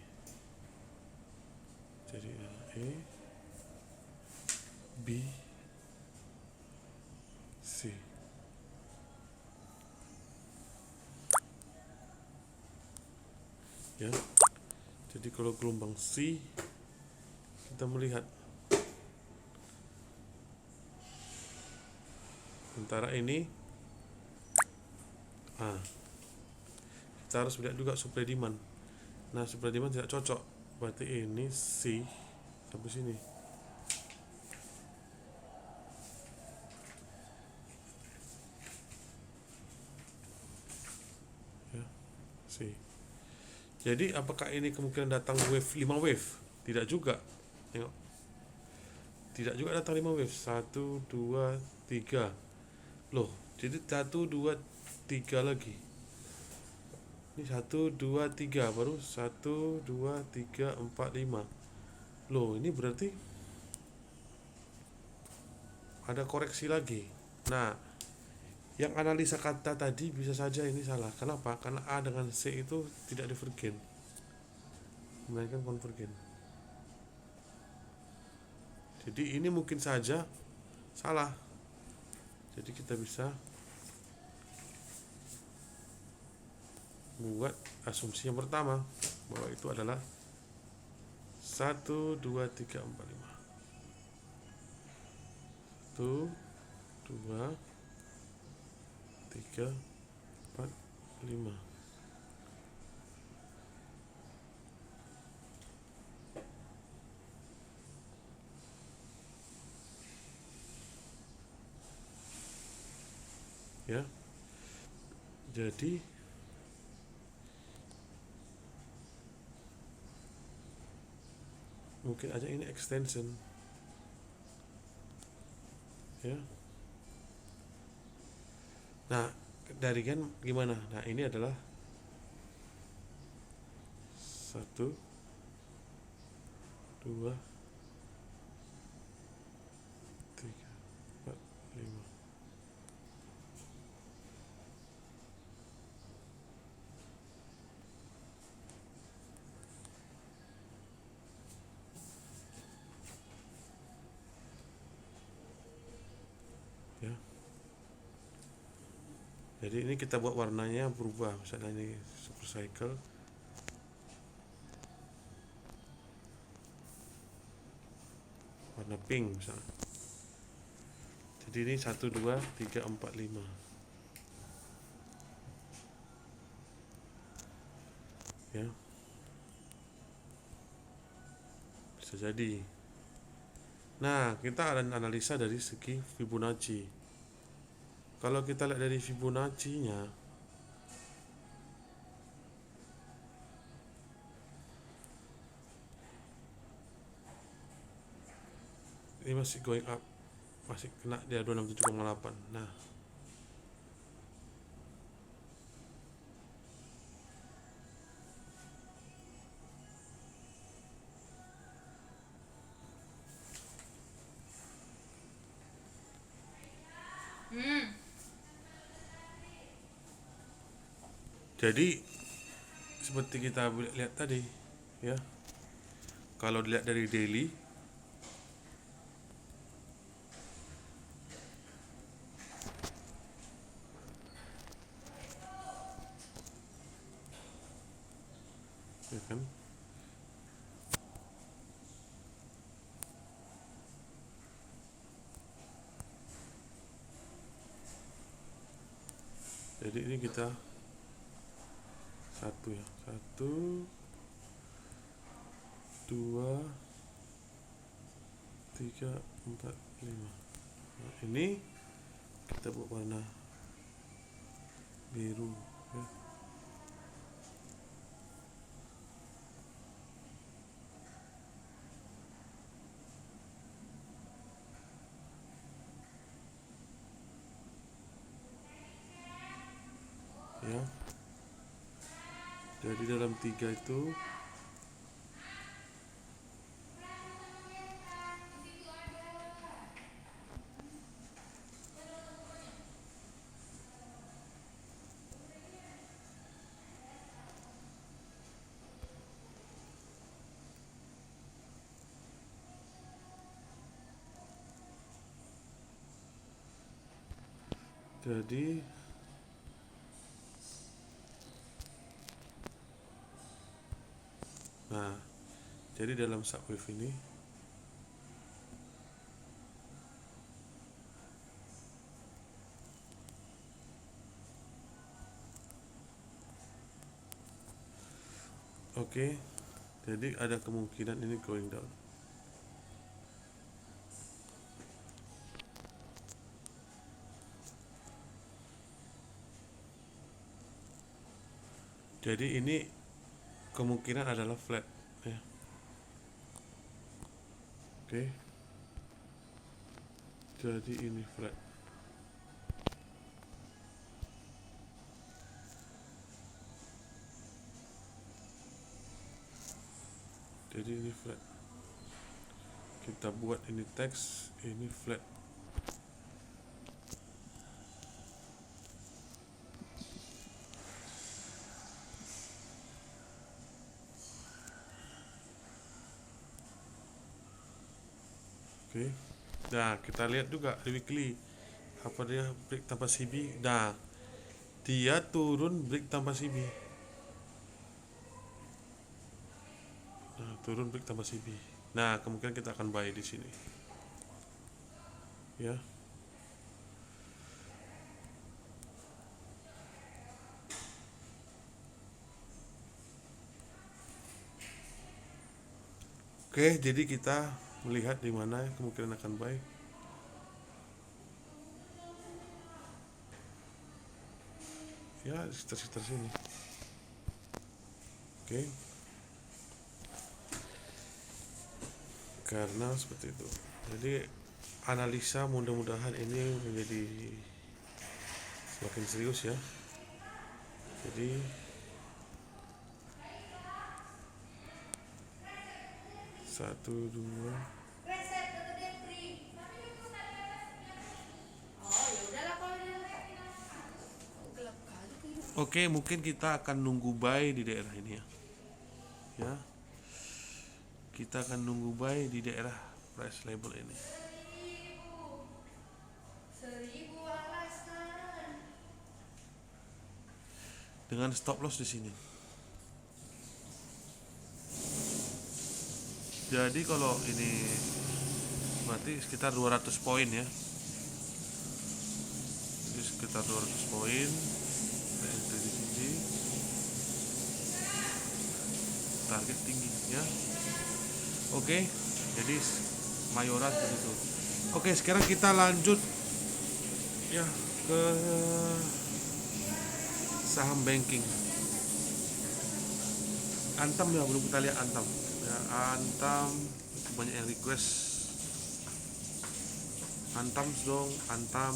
Jadi A, B, C. Ya. Jadi kalau gelombang C, kita melihat sementara ini kita harus melihat juga supply demand. Nah, supply demand tidak cocok, berarti ini C sampai sini ya, C. Jadi apakah ini kemungkinan datang wave 5 wave? Tidak juga. Tengok. Tidak juga datang 5 wave. 1 2 3. Loh, jadi 1 2 3 lagi. Ini 1 2 3 baru 1 2 3 4 5. Loh, ini berarti ada koreksi lagi. Nah, yang analisa kata tadi bisa saja ini salah. Kenapa? Karena A dengan C itu tidak divergen, melainkan konvergen. Jadi ini mungkin saja salah. Jadi kita bisa membuat asumsi yang pertama bahwa itu adalah 1, 2, 3, 4, 5. 1, 2, 3, 4, 5. Ya. Jadi mungkin aja ini extension. Ya. Nah, dari kan gimana? Nah, ini adalah 1, 2, 3, 4, 5. Ya. Jadi ini kita buat warnanya berubah. Misalnya ini super cycle. Warna pink misalnya. Jadi ini 1, 2, 3, 4, 5. Ya. Bisa jadi. Nah, kita analisa dari segi Fibonacci. Kalau kita lihat dari Fibonacci-nya, ini masih going up, masih kena di 267,8. Nah, jadi seperti kita lihat tadi, ya. Kalau dilihat dari daily, ya kan? Jadi ini kita satu ya, 1, 2, 3, 4, 5. Nah, ini kita buat warna biru, ya. Ya. Jadi dalam 3 itu jadi nah, jadi dalam subwave ini oke, jadi ada kemungkinan ini going down. Jadi ini kemungkinan adalah flat, ya. Oke. Jadi ini flat. Jadi ini flat. Kita buat ini teks, ini flat. Oke. Oke. Nah, kita lihat juga di weekly apa dia break tanpa CB. Nah, dia turun break tanpa CB. Nah, turun break tanpa CB. Nah, kemungkinan kita akan buy di sini. Ya. Oke, jadi kita melihat di mana kemungkinan akan buy. Ya, sekitar sini. Oke. Karena seperti itu. Jadi analisa mudah-mudahan ini menjadi semakin serius ya. Jadi satu dua. Oke, mungkin kita akan nunggu buy di daerah ini ya. Ya. Kita akan nunggu buy di daerah price label ini. Dengan stop loss di sini. Jadi kalau ini berarti sekitar 200 poin ya. Jadi sekitar 200 poin. Entry di sini. Target tinggi ya. Oke, jadi Mayora seperti itu. Oke, sekarang kita lanjut ya ke saham banking. Antam ya, belum kita lihat Antam. Ya, Antam banyak yang request. Antam dong, Antam.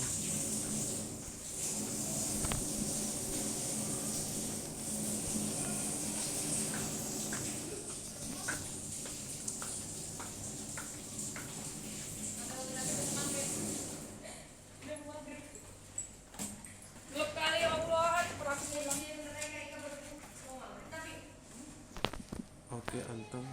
Oke, Antam.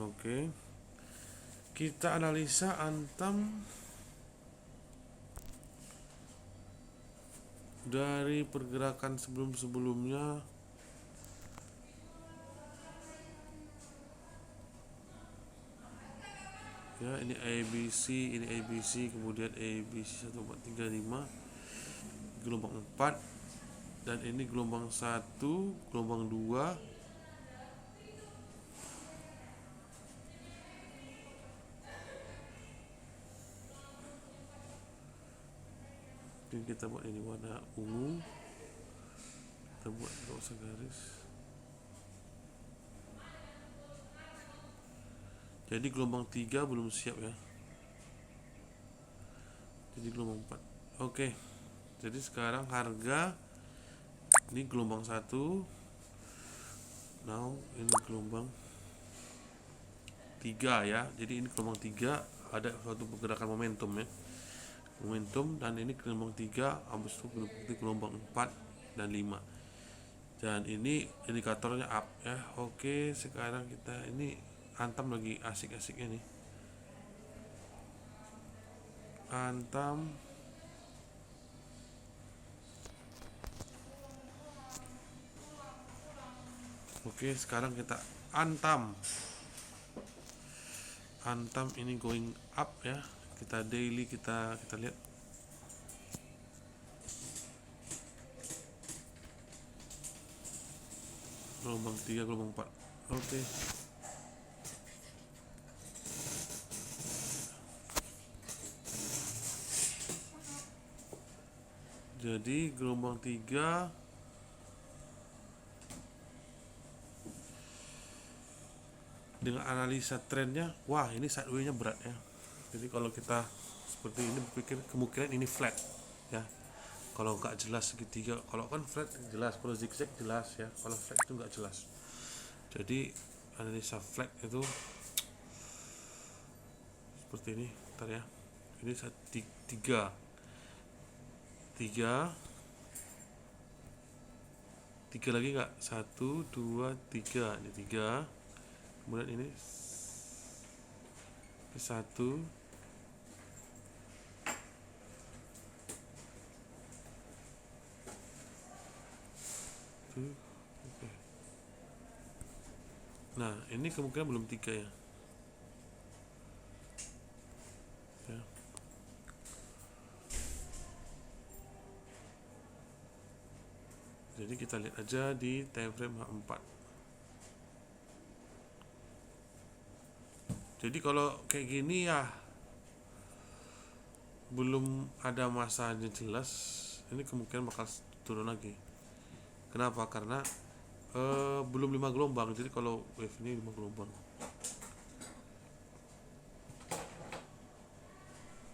Oke. Kita analisa Antam dari pergerakan sebelum-sebelumnya. Ya, ini ABC, kemudian ABC 1435, gelombang 4, dan ini gelombang 1, gelombang 2. Mungkin kita buat ini warna ungu. Kita buat gak usah garis. Jadi gelombang 3 belum siap ya. Jadi gelombang 4. Oke. Jadi sekarang harga ini gelombang 1. Now ini gelombang 3 ya. Jadi ini gelombang 3, ada suatu pergerakan momentum ya. Momentum, dan ini gelombang 3, habis itu gelombang 4 dan 5. Dan ini indikatornya up ya. Oke, sekarang kita ini Antam lagi asik-asiknya nih. Antam oke, sekarang kita Antam ini going up ya. Kita daily, kita lihat. Gelombang 3, gelombang 4. Oke. Jadi gelombang 3 dengan analisa trennya, wah ini sideway-nya berat ya. Jadi kalau kita seperti ini berpikir kemungkinan ini flat ya. Kalau nggak jelas segitiga, kalau kan flat jelas, kalau zigzag jelas ya. Kalau flat itu nggak jelas. Jadi analisa flat itu seperti ini. Ntar ya, ini tiga tiga tiga lagi nggak, 1 2 3, ini 3, kemudian ini 1 tuh. Oke. Nah ini kemungkinan belum 3 ya. Jadi kita lihat aja di time frame H4. Jadi kalau kayak gini ya belum ada masanya jelas, ini kemungkinan bakal turun lagi. Kenapa? Karena belum 5 gelombang. Jadi kalau wave ini 5 gelombang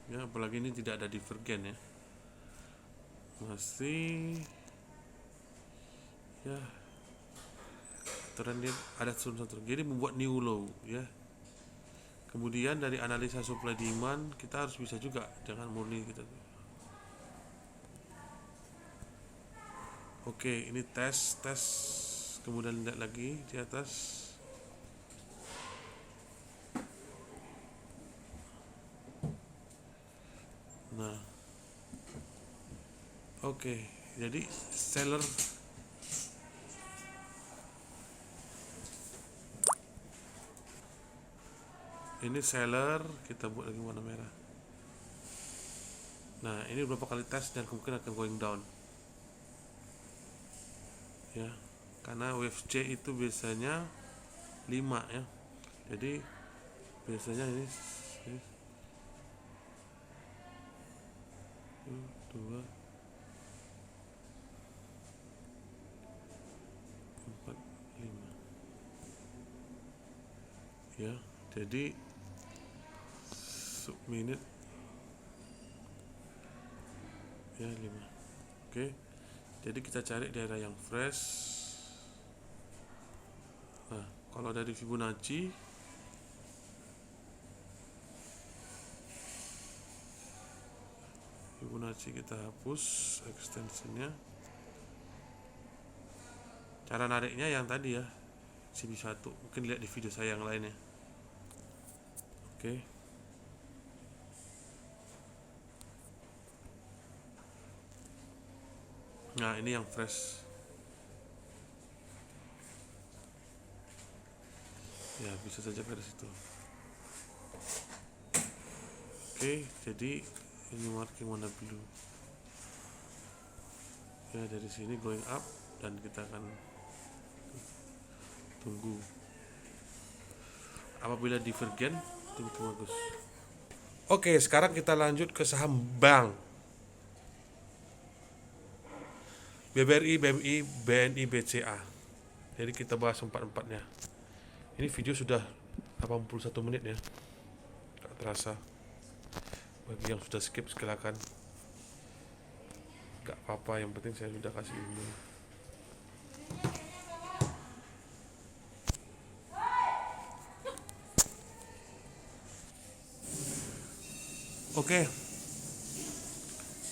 ya, apalagi ini tidak ada divergen ya, masih ya trennya ada turun, jadi membuat new low ya. Kemudian dari analisa supply demand kita harus bisa juga, jangan murni kita. Oke, ini tes, kemudian lihat lagi di atas. Nah, oke, jadi seller ini seller, kita buat lagi warna merah. Nah, ini beberapa kali tes dan kemungkinan akan going down ya, karena wave C itu biasanya 5 ya. Jadi biasanya ini 2 4 5 ya. Jadi sub minute ya 5. Oke. Jadi kita cari daerah yang fresh. Nah, kalau dari Fibonacci kita hapus extensionnya. Cara nariknya yang tadi ya, CB1, mungkin lihat di video saya yang lainnya. Oke. Nah, ini yang fresh ya, bisa saja ke situ. Oke, jadi ini marking warna blue ya, dari sini going up dan kita akan tunggu apabila divergen itu bagus. Oke, sekarang kita lanjut ke saham bank, BBRI, BMI, BNI, BCA. Jadi kita bahas empat-empatnya. Ini video sudah 81 menit ya, gak terasa. Bagi yang sudah skip silakan, gak apa-apa, yang penting saya sudah kasih ilmu. Oke.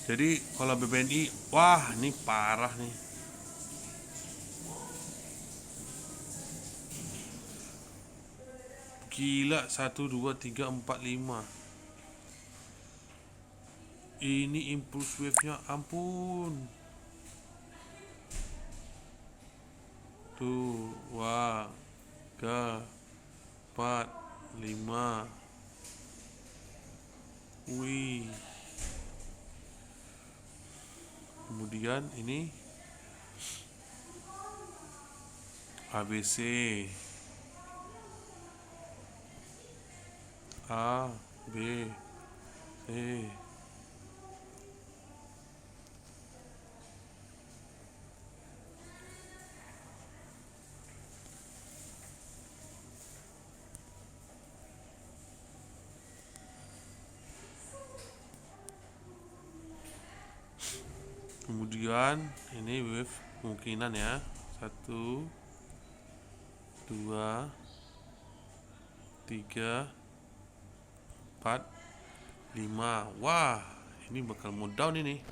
Jadi kalau BBNI, wah ini parah nih. Gila, 1 2 3 4 5. Ini impulse wave-nya ampun. Tuh, wah, 3 4 5. Wih. Kemudian ini ABC, A, B, C. Kemudian ini wave kemungkinan ya, 1 2 3 4 4, 5. Wah, ini bakal mau down ini.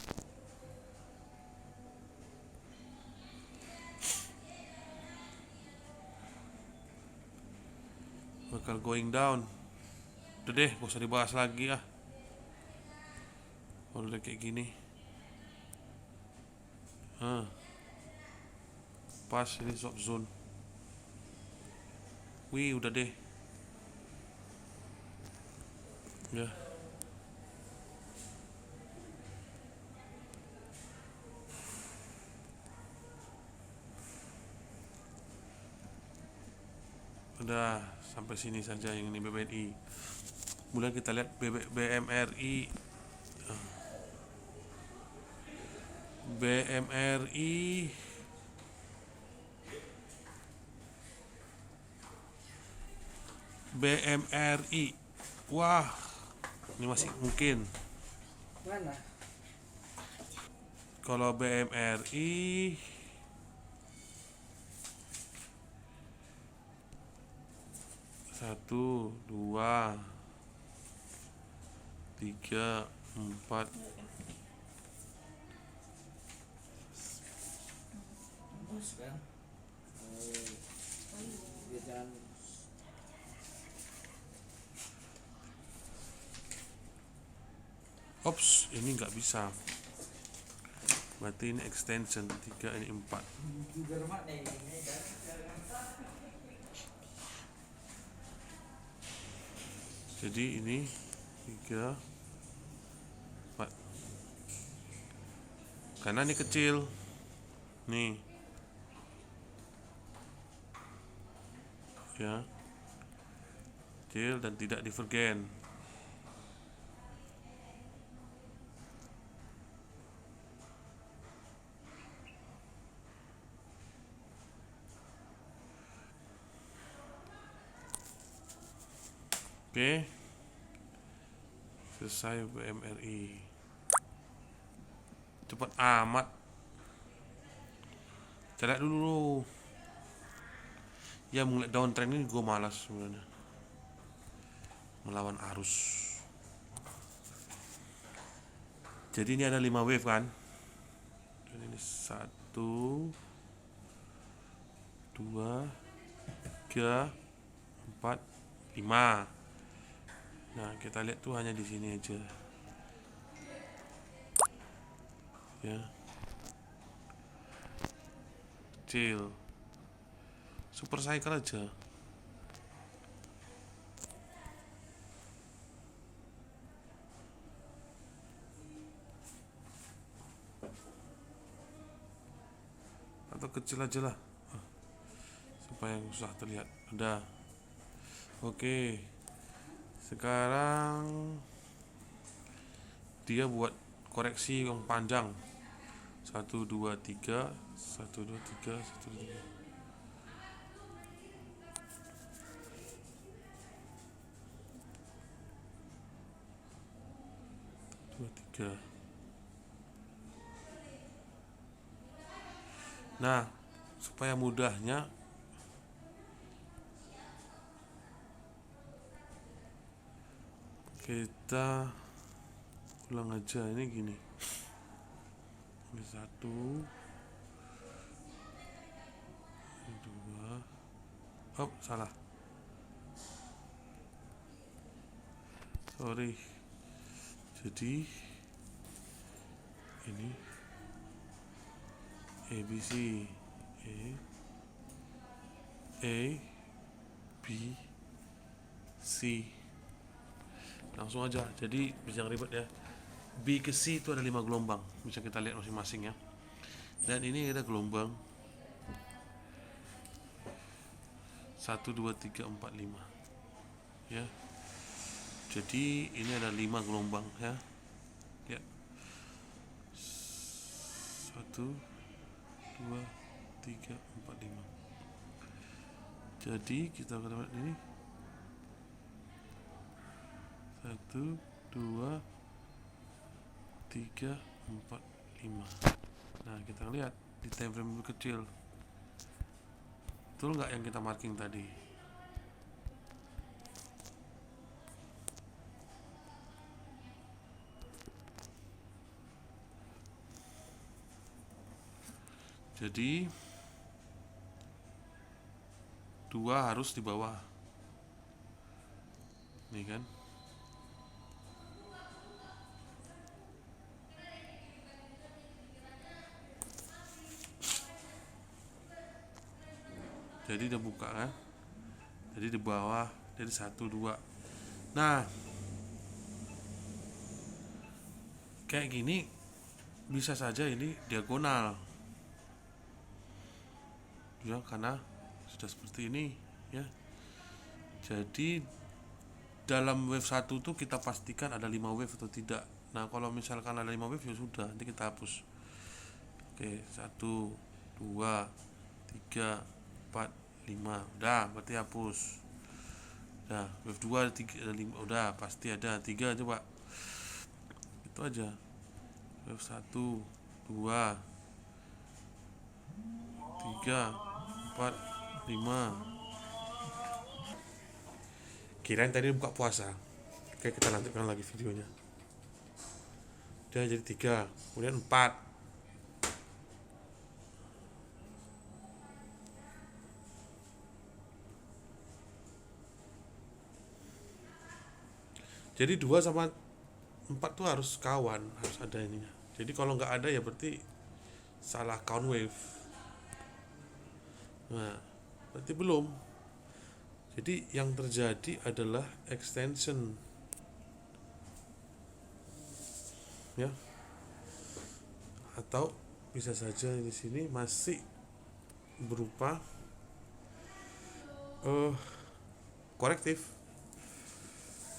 Bakal going down. Udah deh, gak usah dibahas lagi ah. Kalau udah kayak gini. Pas ini stop zone. Wih, udah deh. Ya. Udah sampai sini saja yang ini BBNI. Kemudian kita lihat BMRI. BMRI BMRI. Wah, ini masih mungkin. Mana? Kalau BMRI satu, dua, tiga, empat. Bus kan? Dia jangan. Ops, ini nggak bisa. Berarti ini extension 3, ini 4. Jadi ini 3, 4. Karena ini kecil. Nih. Ya. Kecil dan tidak divergen. Oke. Selesai BMRI. Cepat amat. Kita lihat dulu. Ya, mulai downtrend ini gue malas sebenarnya. Melawan arus. Jadi ini ada 5 wave kan. Jadi ini 1, 2, 3, 4, 5. Nah, kita lihat tuh hanya di sini aja. Ya. Kecil. Super cycle aja. Atau kecil aja lah. Supaya susah terlihat. Udah. Oke. Sekarang dia buat koreksi yang panjang. 1, 2, 3, 1, 2, 3, 1, 2, 3. 2, 3. Nah, supaya mudahnya kita ulang aja. Ini gini. Ini 1, 2. Oh, salah. Sorry. Jadi ini ABC, A B C. Langsung aja. Jadi bisa ribet ya. B ke C itu ada 5 gelombang. Bisa kita lihat masing-masing ya. Dan ini ada gelombang 1, 2, 3, 4, 5. Ya. Jadi ini ada 5 gelombang ya. Ya. 1, 2, 3, 4, 5. Jadi kita lihat ini 1, 2, 3, 4, 5. Nah, kita lihat di time frame kecil. Betul nggak yang kita marking tadi? Jadi 2 harus di bawah. Nih kan. Jadi udah buka kan. Jadi di bawah, jadi 1 2. Nah, kayak gini bisa saja ini diagonal. Ya, karena sudah seperti ini ya. Jadi dalam wave 1 tuh kita pastikan ada 5 wave atau tidak. Nah, kalau misalkan ada 5 wave ya sudah, nanti kita hapus. Oke, 1 2 3 4 5. Udah, berarti hapus. Nah, wave 2 3 5 udah pasti ada. 3 coba. Itu aja. Wave 1 2 3 4 5. Kirain tadi buka puasa. Oke, kita lanjutkan lagi videonya. Udah jadi 3, kemudian 4. Jadi 2 sama 4 tuh harus kawan, harus ada ininya. Jadi kalau nggak ada ya berarti salah count wave. Nah, berarti belum. Jadi yang terjadi adalah extension, ya. Atau bisa saja di sini masih berupa korektif.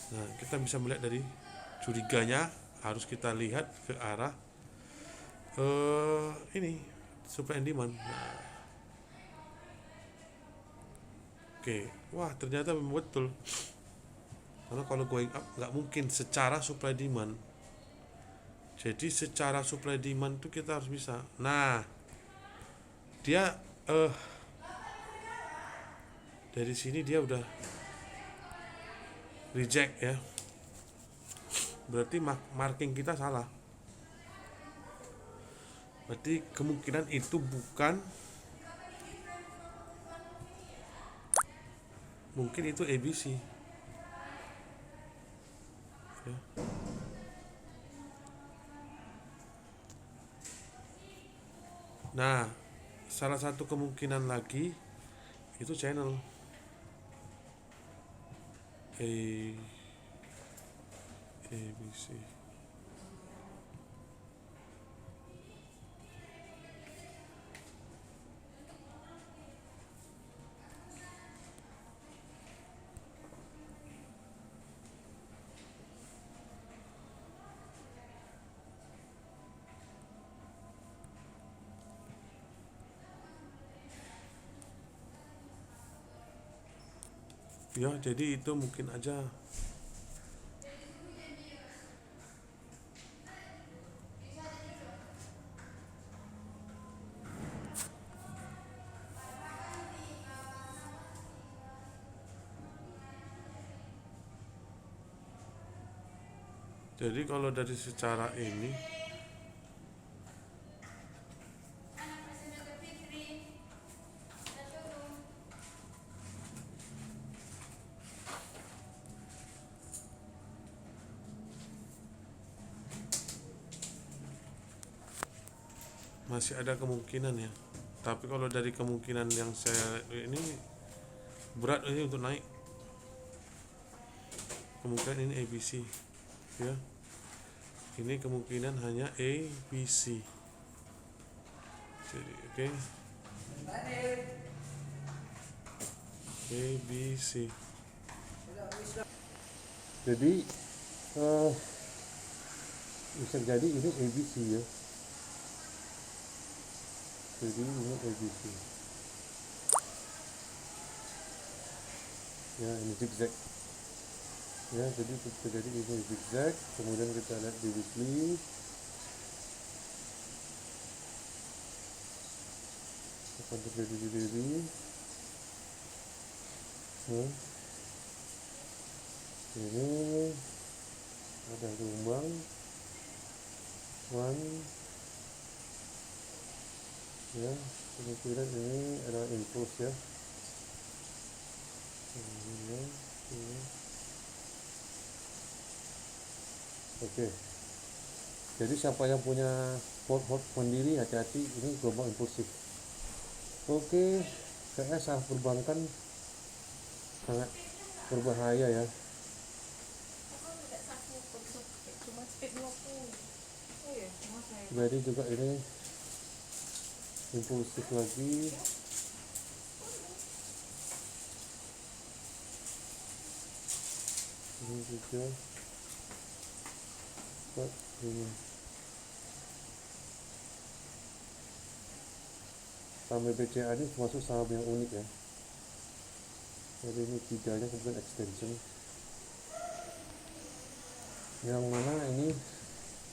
Nah, kita bisa melihat dari curiganya, harus kita lihat ke arah ini supply and demand. Nah, oke, wah ternyata memang betul. Karena kalau going up nggak mungkin secara supply demand. Jadi secara supply demand itu kita harus bisa. Nah, dia dari sini dia udah reject ya. Berarti marking kita salah. Berarti kemungkinan itu bukan, mungkin itu ABC ya. Nah, salah satu kemungkinan lagi itu channel ABC. Ya, jadi itu mungkin aja. Jadi kalau dari secara ini masih ada kemungkinan ya. Tapi kalau dari kemungkinan yang saya ini berat ini untuk naik. Kemungkinan ini ABC ya. Ini kemungkinan hanya ABC. Jadi oke. ABC. Jadi bisa jadi ini ABC ya. Jadi ini ABC. Ya, ini zigzag. Ya, jadi terjadi ini zigzag. Kemudian kita lihat di weekly. Apa terjadi di daily? Ini ada gelombang 1 ya. Kemungkinan ini adalah impuls ya. Ini. Oke, jadi siapa yang punya fault mandiri, hati-hati, ini gelombang impulsif. Oke, kayaknya salah perbankan sangat berbahaya ya. Jadi juga ini impulsif lagi. Ini juga 4, 5. Saham BBCA ini termasuk saham yang unik ya. Jadi ini 3-nya kemudian extension, yang mana ini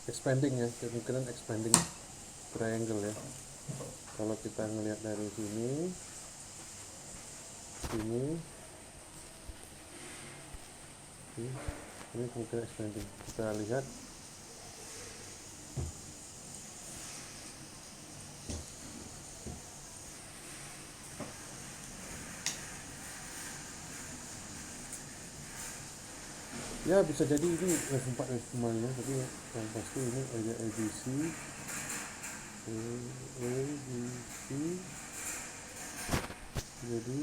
expanding ya, kemungkinan expanding triangle ya. Kalau kita ngelihat dari sini ini kemungkinan expanding. Kita lihat ya, bisa jadi ini level 4 level 5 ya, tapi yang pasti ini ada ABC jadi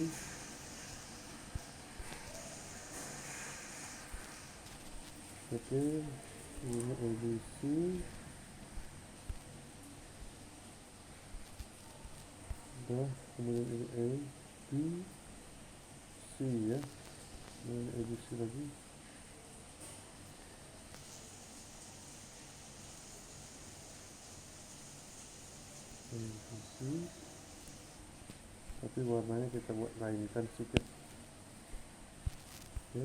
oke, ini ABC udah, kemudian ini A B C ya, kemudian ABC lagi. Tapi warnanya kita buat lainkan sedikit. Oke.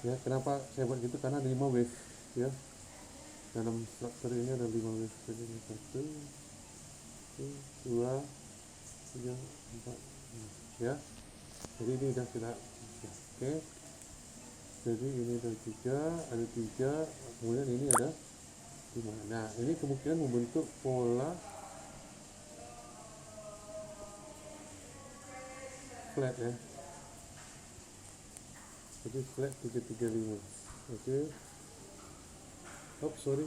Ya, kenapa saya buat gitu, karena ada 5 wave ya, dalam struktur ini ada 5 wave. Jadi 1, 2, 3, 4 ya. Jadi ini udah kita oke. Jadi ini ada 3, kemudian ini ada 5. Nah, ini kemungkinan membentuk pola flat ya. Jadi flat 335. Oke. Sorry.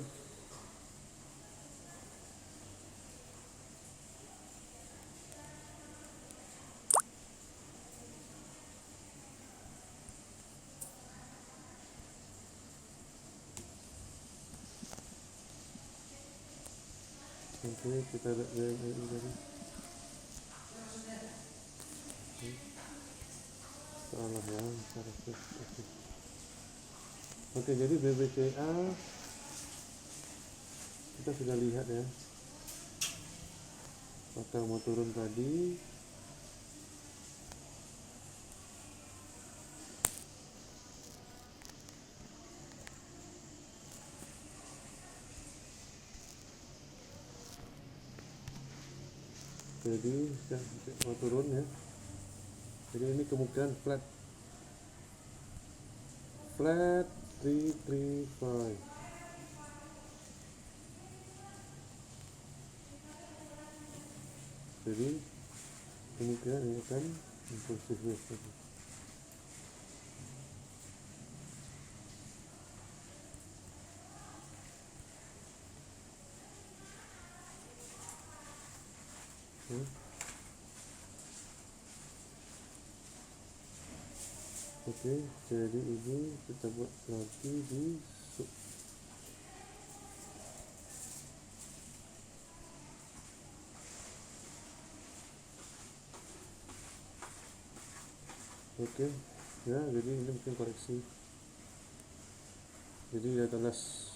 Oke, kita lihat ini tadi. Salah ya, salah. Oke, jadi BBCA kita sudah lihat ya, bakal mau turun tadi. Jadi sudah mau turun ya. Jadi ini kemungkinan flat 335. Jadi kemungkinan ini kan impulsif wave tadi. Oke, jadi ini kita buat lagi di sub. Oke ya, jadi ini mungkin koreksi. Jadi data last